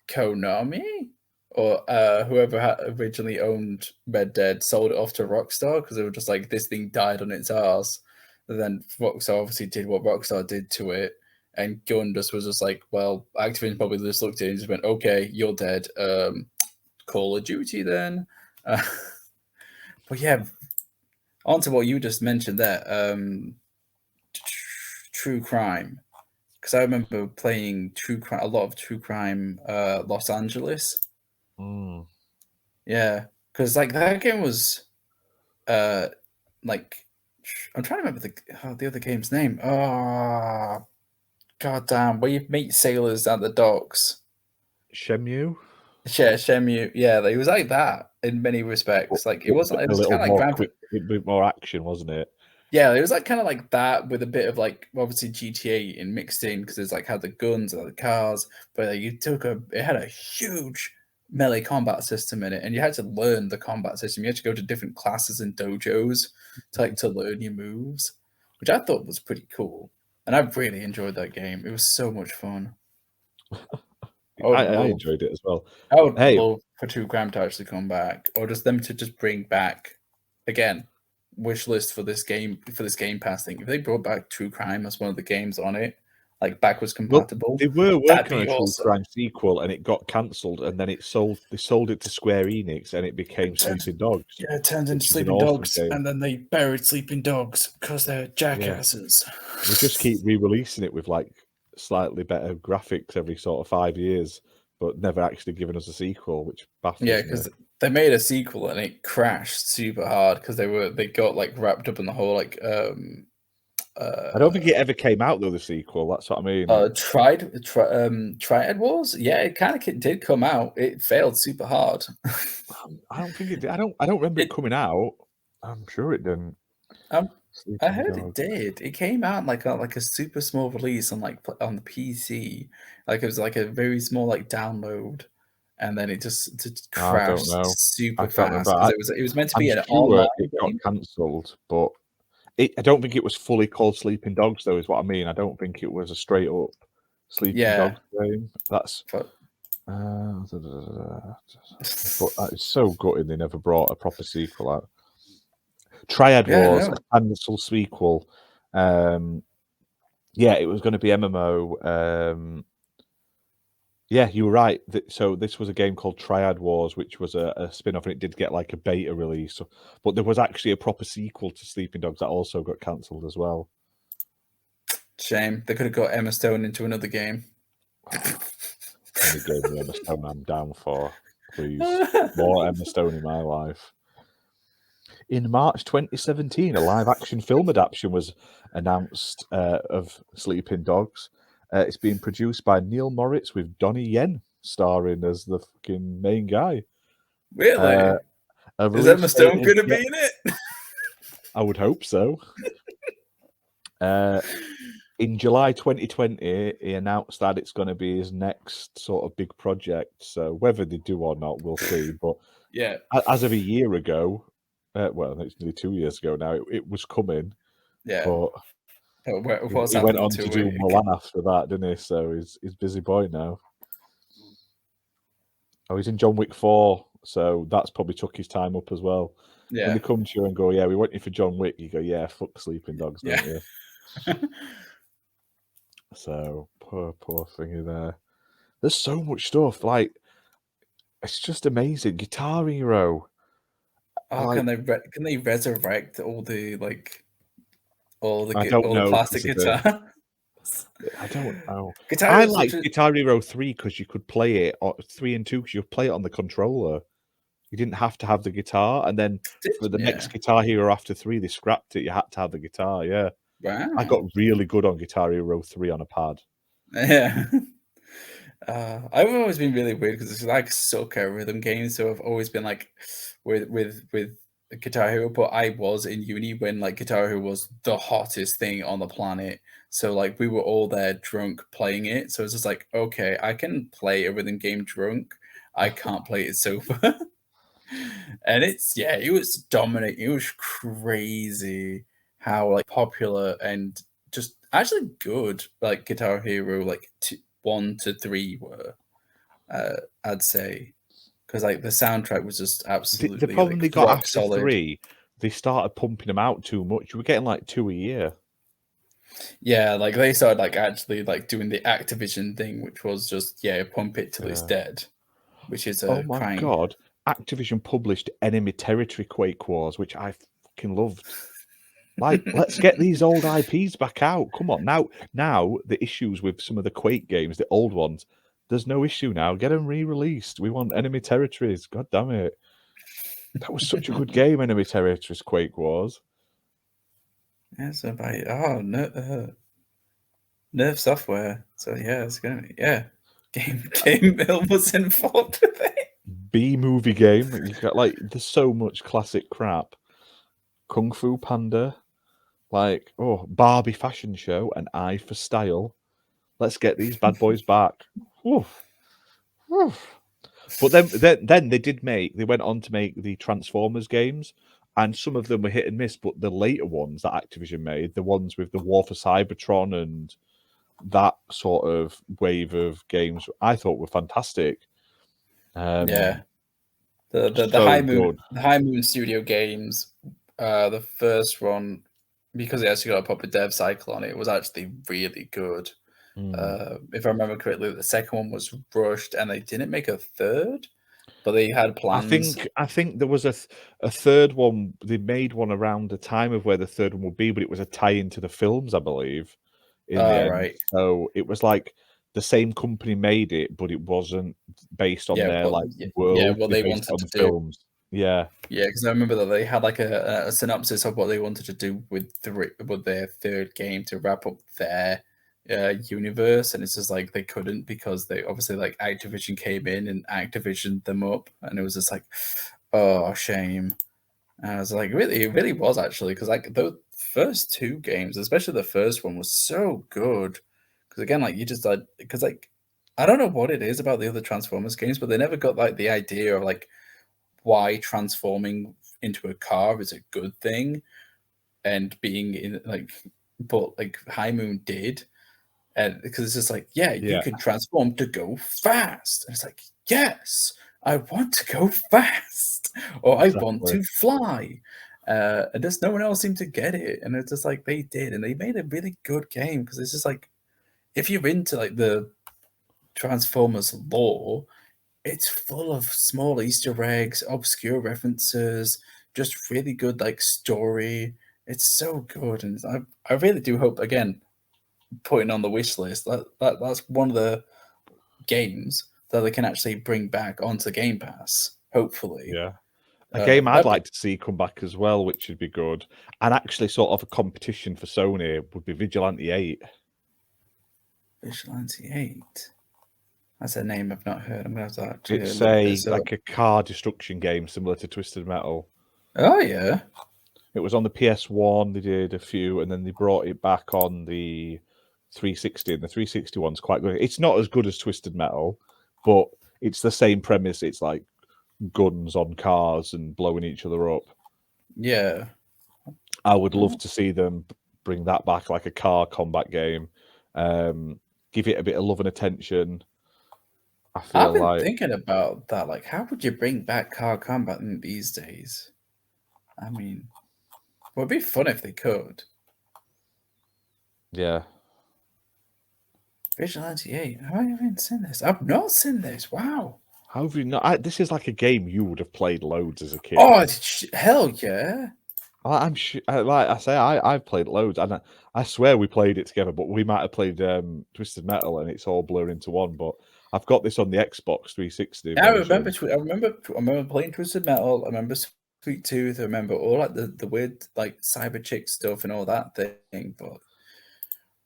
B: Konami or whoever had originally owned Red Dead sold it off to Rockstar because they were just like this thing died on its ass. And then Rockstar obviously did what Rockstar did to it, and Gun just was just like, well, Activision probably just looked at it and just went, okay, you're dead. Call of Duty then. But yeah, on to what you just mentioned there. True crime, because I remember playing a lot of true crime Los Angeles. Yeah, because like that game was like I'm trying to remember the other game's name. Oh god damn, where you meet sailors at the docks.
A: Shenmue?
B: Yeah, Shenmue. Yeah, it was like that in many respects. Like it was kind of like
A: a bit more action, wasn't it?
B: Yeah, it was like kind of like that with a bit of like obviously GTA in mixed in because it's like had the guns and the cars, but like, it had a huge melee combat system in it, and you had to learn the combat system. You had to go to different classes and dojos to learn your moves, which I thought was pretty cool, and I really enjoyed that game. It was so much fun.
A: I enjoyed it as well.
B: I would love for True Crime to actually come back, or just them to just bring back again. Wish list for this Game Pass thing. If they brought back True Crime as one of the games on it, like backwards compatible,
A: they were working on a True Crime sequel, and it got cancelled, and then they sold it to Square Enix, and it became Sleeping Dogs.
B: Yeah, it turned into Sleeping Dogs, and then they buried Sleeping Dogs because they're jackasses.
A: Yeah. We just keep re-releasing it with like slightly better graphics every sort of 5 years, but never actually given us a sequel, which baffles me.
B: Because they made a sequel and it crashed super hard because they got like wrapped up in the whole like
A: I don't think it ever came out though, the sequel. That's what I mean.
B: Triad Wars? Yeah, it kind of did come out. It failed super hard.
A: I don't think it did. I don't remember it coming out. I'm sure it didn't.
B: I heard it did. It came out like a super small release on the PC. Like it was like a very small like download, and then it just crashed super fast. It was meant to be an online.
A: It got cancelled, but I don't think it was fully called Sleeping Dogs, though. Is what I mean. I don't think it was a straight up Sleeping Dogs game. That's. But it's so gutting they never brought a proper sequel out. Triad Wars, a cancelled sequel. It was going to be MMO. Yeah, you were right. So this was a game called Triad Wars, which was a spin-off, and it did get like a beta release. But there was actually a proper sequel to Sleeping Dogs that also got cancelled as well.
B: Shame. They could have got Emma Stone into another game.
A: Any game with Emma Stone I'm down for, please. More Emma Stone in my life. In March 2017, a live-action film adaptation was announced of Sleeping Dogs. It's being produced by Neil Moritz with Donnie Yen starring as the fucking main guy.
B: Really? Is Emma Stone going to be in it?
A: I would hope so. in July 2020, he announced that it's going to be his next sort of big project. So whether they do or not, we'll see. But
B: yeah,
A: as of a year ago, well, it's nearly 2 years ago now, it was coming.
B: yeah.
A: But
B: What's
A: he went
B: happened
A: on to
B: to
A: do
B: it?
A: Milan after that, didn't he? So he's busy boy now. Oh, he's in John Wick 4, so that's probably took his time up as well. When
B: Yeah,
A: they come to you and go, yeah, we want you for John Wick, you go, yeah, fuck Sleeping Dogs,
B: yeah.
A: don't you? So poor thingy there. There's so much stuff. Like, it's just amazing. Guitar Hero.
B: Oh,
A: Like,
B: can they resurrect all the
A: I don't
B: all the
A: know
B: plastic
A: because of
B: guitar?
A: I don't know.
B: Guitar
A: I
B: is such
A: like
B: a
A: Guitar Hero 3 because you could play it, or 3 and 2 because you could play it on the controller. You didn't have to have the guitar. And then for the next
B: yeah.
A: Guitar Hero after 3, they scrapped it. You had to have the guitar. Yeah. I got
B: Wow.
A: really good on Guitar Hero 3 on a pad.
B: Yeah. I've always been really weird because it's like suck at rhythm games, so I've always been like with Guitar Hero. But I was in uni when like Guitar Hero was the hottest thing on the planet. So like we were all there drunk playing it. So it's just like, okay, I can play a rhythm game drunk. I can't play it sober. And it was dominating. It was crazy how like popular and just actually good like Guitar Hero like 1 to 3 were. I'd say because like the soundtrack was just
A: The
B: absolutely
A: problem
B: like
A: they got
B: rock
A: after
B: solid.
A: 3, they started pumping them out too much. You were getting like 2 a year.
B: Yeah, like they started like actually like doing the Activision thing, which was just pump it till it's dead, which is
A: Oh
B: a
A: my
B: crime.
A: god. Activision published Enemy Territory Quake Wars, which I fucking loved. Like, let's get these old IPs back out. Come on. Now the issues with some of the Quake games, the old ones, there's no issue now. Get them re-released. We want Enemy Territories. God damn it. That was such a good game, Enemy Territories Quake Wars.
B: Yeah, so by Nerve Software. So yeah, it's gonna be Game Mill was involved with it.
A: B-movie game. You got like there's so much classic crap. Kung Fu Panda, like Barbie fashion show, An Eye for Style. Let's get these bad boys back. Woof. Woof. But then they went on to make the Transformers games, and some of them were hit and miss. But the later ones that Activision made, the ones with the War for Cybertron and that sort of wave of games, I thought were fantastic.
B: Yeah, the
A: So good.
B: High Moon Studio games. The first one, because it actually got a proper dev cycle on it, was actually really good. If I remember correctly, the second one was rushed, and they didn't make a third, but they had plans.
A: I think there was a third one. They made one around the time of where the third one would be, but it was a tie into the films, I believe, in the end.
B: Right.
A: So it was like the same company made it, but it wasn't based on their like world.
B: What
A: They
B: they
A: based it
B: wanted
A: on
B: to
A: the
B: do.
A: films. Yeah.
B: Yeah, because I remember that they had like a synopsis of what they wanted to do with their third game to wrap up their universe, and it's just like they couldn't because they obviously like Activision came in and Activision them up, and it was just like, oh, shame. And I was like, really, it really was actually because like the first 2 games, especially the first one, was so good. Because again, like you just like because like I don't know what it is about the other Transformers games, but they never got like the idea of like why transforming into a car is a good thing and being in like but like High Moon did, and because it's just like you can transform to go fast, and it's like yes, I want to go fast, or I want to fly, and just no one else seemed to get it, and it's just like they did, and they made a really good game because it's just like if you're into like the Transformers lore, it's full of small Easter eggs, obscure references, just really good like story. It's so good, and I really do hope again, putting on the wish list that's one of the games that they can actually bring back onto Game Pass. Hopefully,
A: Yeah. A game I'd
B: that'd
A: like to see come back as well, which would be good, and actually sort of a competition for Sony would be Vigilante 8.
B: Vigilante 8. That's a name I've not heard. I'm gonna have to actually
A: It's
B: look this up.
A: like a car destruction game similar to Twisted Metal.
B: Oh yeah.
A: It was on the PS1. They did a few, and then they brought it back on the 360, and the 360 one's quite good. It's not as good as Twisted Metal, but it's the same premise. It's like guns on cars and blowing each other up.
B: Yeah.
A: I would love to see them bring that back, like a car combat game. Give it a bit of love and attention.
B: I've been thinking about that. Like, how would you bring back car combat in these days? I mean, it would be fun if they could.
A: Yeah.
B: Vigilante 8. Have I even seen this? I've not seen this. Wow.
A: How have you not? This is like a game you would have played loads as a kid.
B: Oh, hell yeah.
A: I'm sure, like I say, I've played loads, and I swear we played it together, but we might have played Twisted Metal, and it's all blurred into one. But I've got this on the Xbox 360.
B: I remember playing Twisted Metal. I remember Sweet Tooth. I remember all like the weird like cyber chick stuff and all that thing. But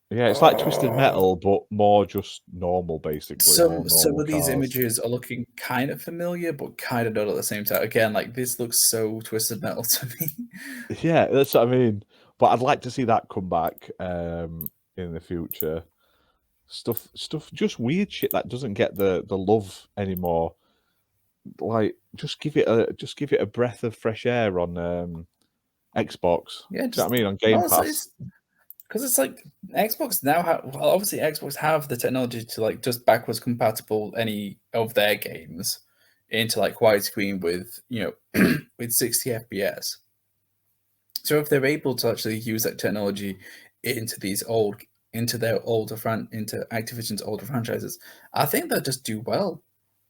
A: yeah, it's like Twisted Metal, but more just normal, basically.
B: Some of these images are looking kind of familiar, but kind of not at the same time. Again, like this looks so Twisted Metal to me.
A: Yeah, that's what I mean. But I'd like to see that come back in the future. Stuff, just weird shit that doesn't get the love anymore. Like, just give it a breath of fresh air on Xbox.
B: Yeah,
A: do you know what I mean? On Game Pass.
B: Because it's like Xbox now obviously Xbox have the technology to like just backwards compatible any of their games into like widescreen with with 60 FPS. So if they're able to actually use that technology into Activision's older franchises, I think they'll just do well.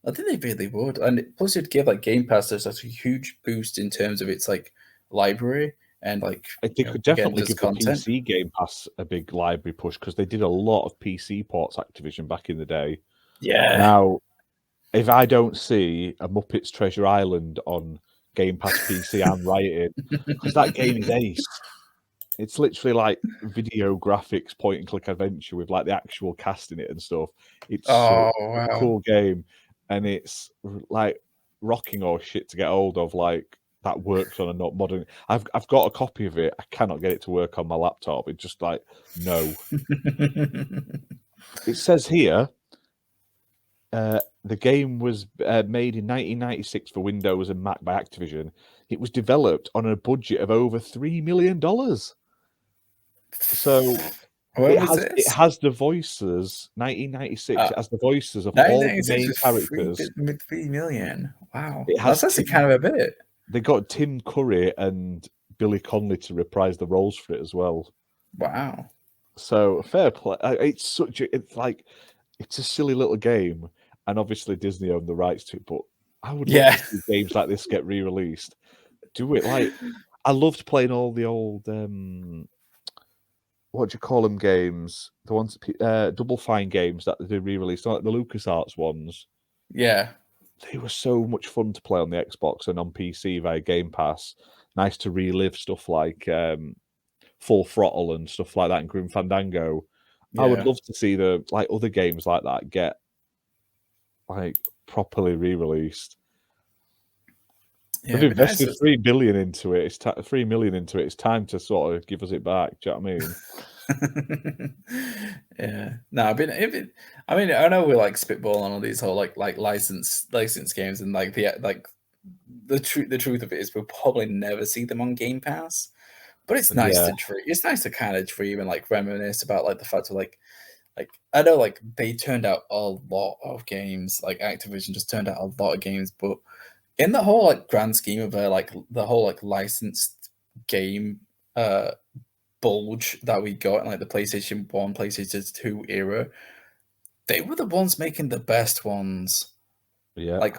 B: I think they really would, and plus you'd give like Game Pass such a huge boost in terms of its like library. And like
A: they could definitely give the PC Game Pass a big library push, because they did a lot of PC ports, Activision, back in the day.
B: Yeah.
A: Now, if I don't see a Muppets Treasure Island on Game Pass PC, I'm writing, because that game is ace. It's literally like video graphics, point and click adventure with like the actual cast in it and stuff. It's a cool game, and it's like rocking or shit to get hold of. Like, that works on a not modern. I've got a copy of it. I cannot get it to work on my laptop. It's just like, no. It says here, the game was made in 1996 for Windows and Mac by Activision. It was developed on a budget of over $3 million. So it has the voices. 1996. It has the voices of all the main characters.
B: With $3 million. Wow, that's actually kind of a bit.
A: They got Tim Curry and Billy Connolly to reprise the roles for it as well.
B: Wow.
A: So fair play. It's a silly little game, and obviously Disney own the rights to it. But I would love to see games like this get re-released. Do it. Like, I loved playing all the old what do you call them games? The ones Double Fine games that they re-released, like the LucasArts ones.
B: Yeah.
A: They were so much fun to play on the Xbox and on PC via Game Pass. Nice to relive stuff like Full Throttle and stuff like that, and Grim Fandango. Yeah. I would love to see other games like that get like properly re-released. They've invested $3 billion into it. It's $3 million into it. It's time to sort of give us it back. Do you know what I mean?
B: Yeah. No, I know we're like spitballing on all these whole like license games, and like the truth of it is we'll probably never see them on Game Pass. But it's nice to kind of dream and like reminisce about like the fact of like I know like they turned out a lot of games, like Activision just turned out a lot of games, but in the whole like grand scheme of like the whole like licensed game bulge that we got in like the PlayStation 1, PlayStation 2 era, they were the ones making the best ones.
A: Yeah.
B: Like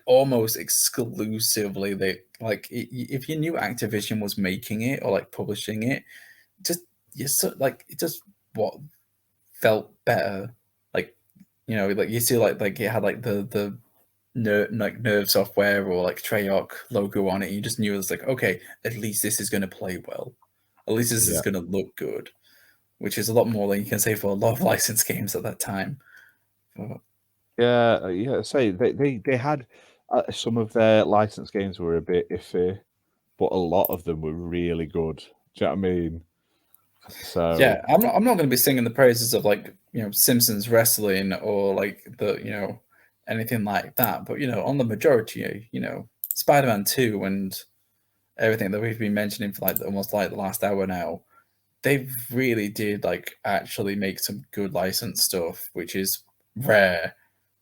B: almost exclusively. They like if you knew Activision was making it or like publishing it, it just what felt better. Like, like you see like it had like the Nerve Software or like Treyarch logo on it. You just knew it was like, okay, at least this is going to play well. At least this is going to look good, which is a lot more than you can say for a lot of licensed games at that time.
A: Say they had some of their licensed games were a bit iffy, but a lot of them were really good. Do you know what I mean? So
B: yeah, I'm not going to be singing the praises of like Simpsons wrestling or like the anything like that. But on the majority, Spider-Man 2 and everything that we've been mentioning for like almost like the last hour now, they really did like actually make some good licensed stuff, which is rare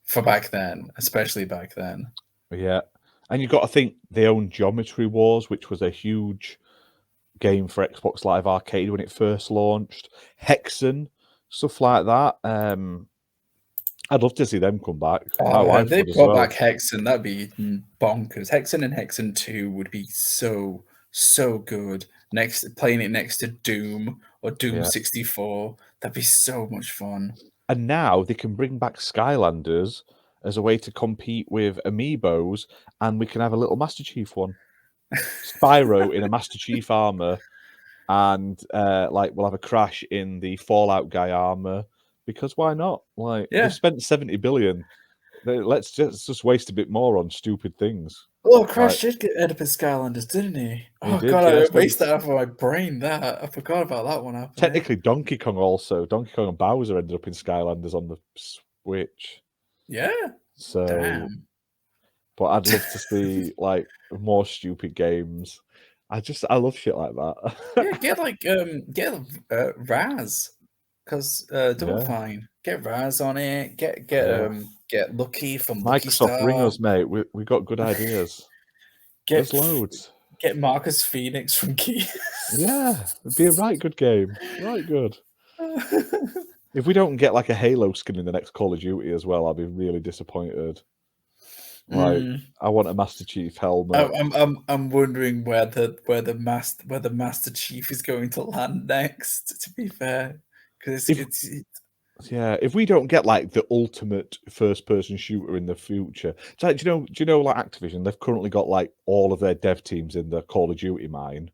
B: for back then, especially back then.
A: yeah, and you've got to think they own Geometry Wars, which was a huge game for Xbox Live Arcade when it first launched. Hexen, stuff like that. I'd love to see them come back. My
B: Oh,
A: wife
B: they
A: would as
B: brought
A: well.
B: back Hexen, that'd be bonkers. Hexen and Hexen 2 would be so good. Playing it next to Doom or Doom
A: Yeah.
B: 64, that'd be so much fun.
A: And now they can bring back Skylanders as a way to compete with Amiibos, and we can have a little Master Chief one. Spyro in a Master Chief armor, and like we'll have a Crash in the Fallout guy armor, because why not? Like
B: Yeah.
A: they've spent 70 billion. Let's just waste a bit more on stupid things.
B: Oh, Crash did get Oedipus Skylanders, didn't he? Oh
A: did,
B: god, I
A: yes.
B: erased that out of my brain. That I forgot about that one happening.
A: Technically, Donkey Kong and Bowser ended up in Skylanders on the Switch.
B: Yeah.
A: So,
B: damn.
A: But I'd love to see like more stupid games. I love shit like that.
B: Yeah, get Raz, because Double Fine. Get Raz on it. Get Lucky from Lucky
A: Microsoft,
B: Star.
A: ring us, mate. We got good ideas. There's loads.
B: Get Marcus Phoenix from Key.
A: Yeah, it'd be a right good game. Right good. If we don't get like a Halo skin in the next Call of Duty as well, I'll be really disappointed. Like, I want a Master Chief helmet.
B: I'm wondering where the Master Chief is going to land next. To be fair, because
A: if we don't get like the ultimate first-person shooter in the future, so like, do you know like Activision? They've currently got like all of their dev teams in the Call of Duty mine.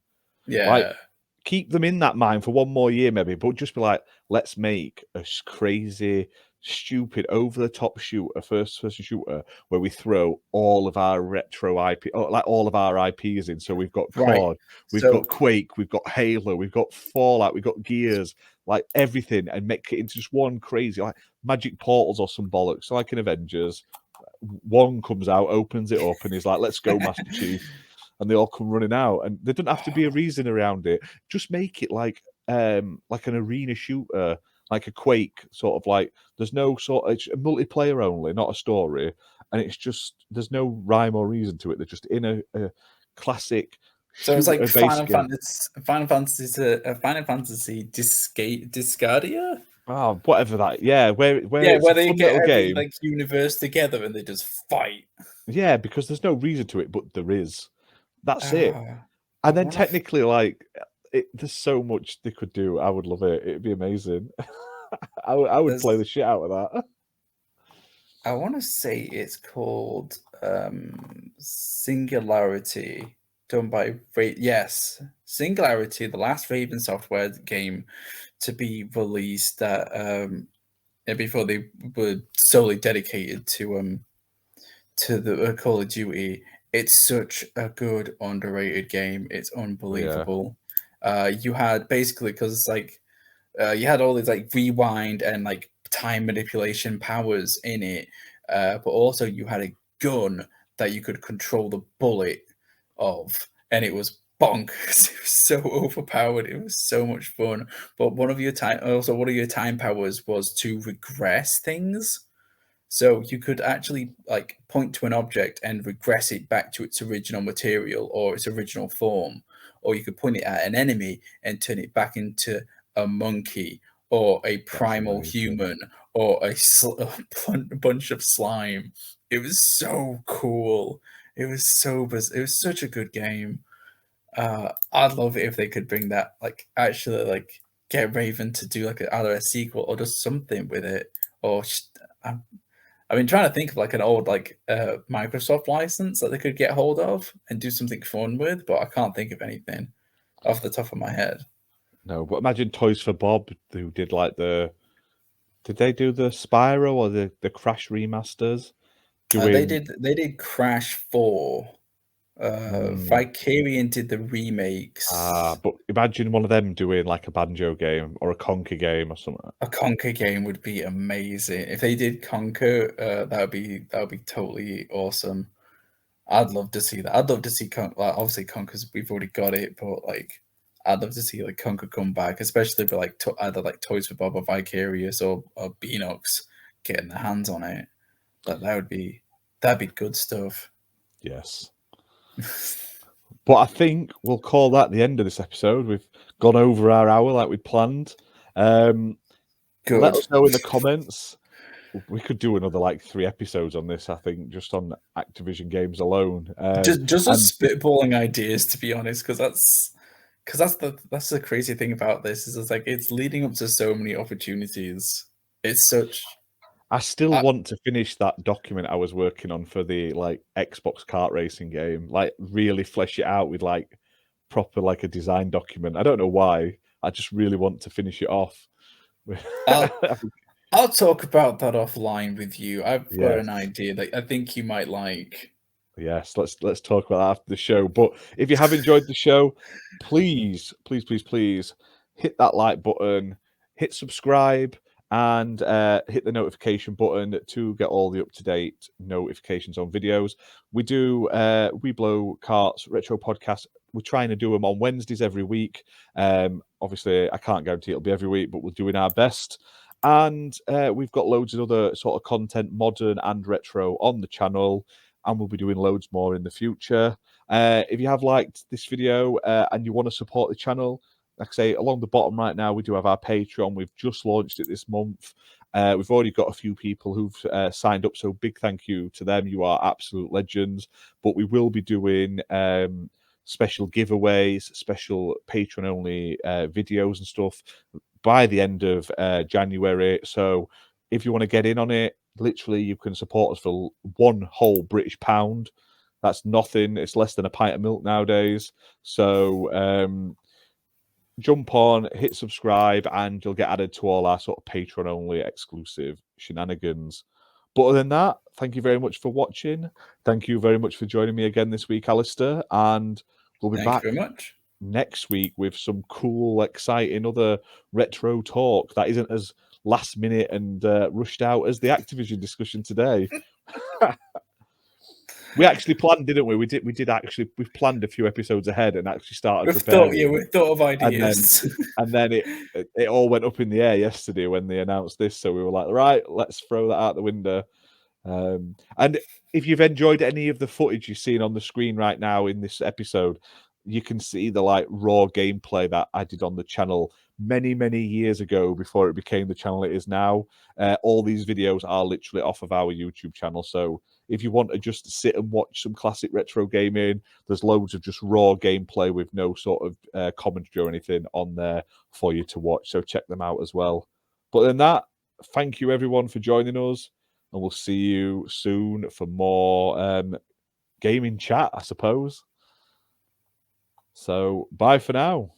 B: Yeah,
A: like keep them in that mine for one more year, maybe, but just be like, let's make a crazy, stupid, over-the-top shooter, first-person shooter, where we throw all of our retro IP, like all of our IPs in. So we've got COD, we've got Quake, we've got Halo, we've got Fallout, we've got Gears, like everything, and make it into just one crazy, like Magic Portals or some bollocks, like in Avengers. One comes out, opens it up, and he's like, let's go, Master Chief. And they all come running out, and there doesn't have to be a reason around it. Just make it like an arena shooter, like a Quake, sort of like there's no it's a multiplayer only, not a story, and it's just there's no rhyme or reason to it. They're just in a classic.
B: So it's like Final Fantasy Discardia.
A: Oh, whatever that. Yeah, where
B: they get every like universe together and they just fight.
A: Yeah, because there's no reason to it, but there is. That's it. And then technically, like, there's so much they could do. I would love it. It'd be amazing. I would play the shit out of that.
B: I want to say it's called Singularity, done by Singularity, the last Raven Software game to be released before they were solely dedicated to the Call of Duty. It's such a good underrated game. It's unbelievable. Yeah. You had basically, because it's like you had all these like rewind and like time manipulation powers in it, but also you had a gun that you could control the bullet of, and it was bonkers. It was so overpowered. It was so much fun. But one of your time powers was to regress things. So you could actually like point to an object and regress it back to its original material or its original form, or you could point it at an enemy and turn it back into a monkey or a primal human or a bunch of slime. It was so cool. It was so bizarre. It was such a good game. I'd love it if they could bring that, like actually like get Raven to do like either a sequel or just something with it. Or I've been trying to think of like an old like Microsoft license that they could get hold of and do something fun with, but I can't think of anything off the top of my head.
A: No, but imagine Toys for Bob, who did like did they do the Spyro or the Crash remasters?
B: They did Crash 4. Vicarian did the remakes.
A: But imagine one of them doing like a Banjo game or a Conker game or something.
B: A Conker game would be amazing. If they did Conker, that would be totally awesome. I'd love to see that. I'd love to see obviously Conker's, we've already got it, but like I'd love to see like Conker come back, especially for like either like Toys for Bob or Vicarious or Beanox getting their hands on it. That'd be good stuff.
A: Yes. But I think we'll call that the end of this episode. We've gone over our hour like we'd planned.
B: Good.
A: Let us know in the comments. We could do another like 3 episodes on this, I think, just on Activision games alone.
B: Just spitballing ideas, to be honest, because that's the crazy thing about this is it's like it's leading up to so many opportunities. It's such.
A: I still want to finish that document I was working on for the like Xbox kart racing game, like really flesh it out with like proper like a design document. I don't know why. I just really want to finish it off.
B: I'll talk about that offline with you. I've got an idea that I think you might like.
A: Yes, let's talk about that after the show. But if you have enjoyed the show, please hit that like button, hit subscribe, and hit the notification button to get all the up-to-date notifications on videos. We do We Blow Carts Retro Podcast. We're trying to do them on Wednesdays every week. Obviously, I can't guarantee it'll be every week, but we're doing our best. And we've got loads of other sort of content, modern and retro, on the channel. And we'll be doing loads more in the future. If you have liked this video and you want to support the channel, like I say, along the bottom right now, we do have our Patreon. We've just launched it this month. We've already got a few people who've signed up, so big thank you to them. You are absolute legends. But we will be doing special giveaways, special Patreon-only videos and stuff by the end of January. So if you want to get in on it, literally, you can support us for one whole British pound. That's nothing. It's less than a pint of milk nowadays. So jump on, hit subscribe, and you'll get added to all our sort of Patreon-only exclusive shenanigans. But other than that, thank you very much for watching. Thank you very much for joining me again this week, Alistair. And we'll be back
B: very much
A: next week with some cool, exciting other retro talk that isn't as last minute and rushed out as the Activision discussion today. We actually planned, didn't we? We did actually. We planned a few episodes ahead and actually started preparing.
B: We thought of ideas,
A: and then it all went up in the air yesterday when they announced this. So we were like, right, let's throw that out the window. And if you've enjoyed any of the footage you've seen on the screen right now in this episode, you can see the like raw gameplay that I did on the channel many years ago before it became the channel it is now. All these videos are literally off of our YouTube channel. So if you want to just sit and watch some classic retro gaming, there's loads of just raw gameplay with no sort of commentary or anything on there for you to watch. So check them out as well. But other than that, thank you everyone for joining us, and we'll see you soon for more gaming chat, I suppose. So bye for now.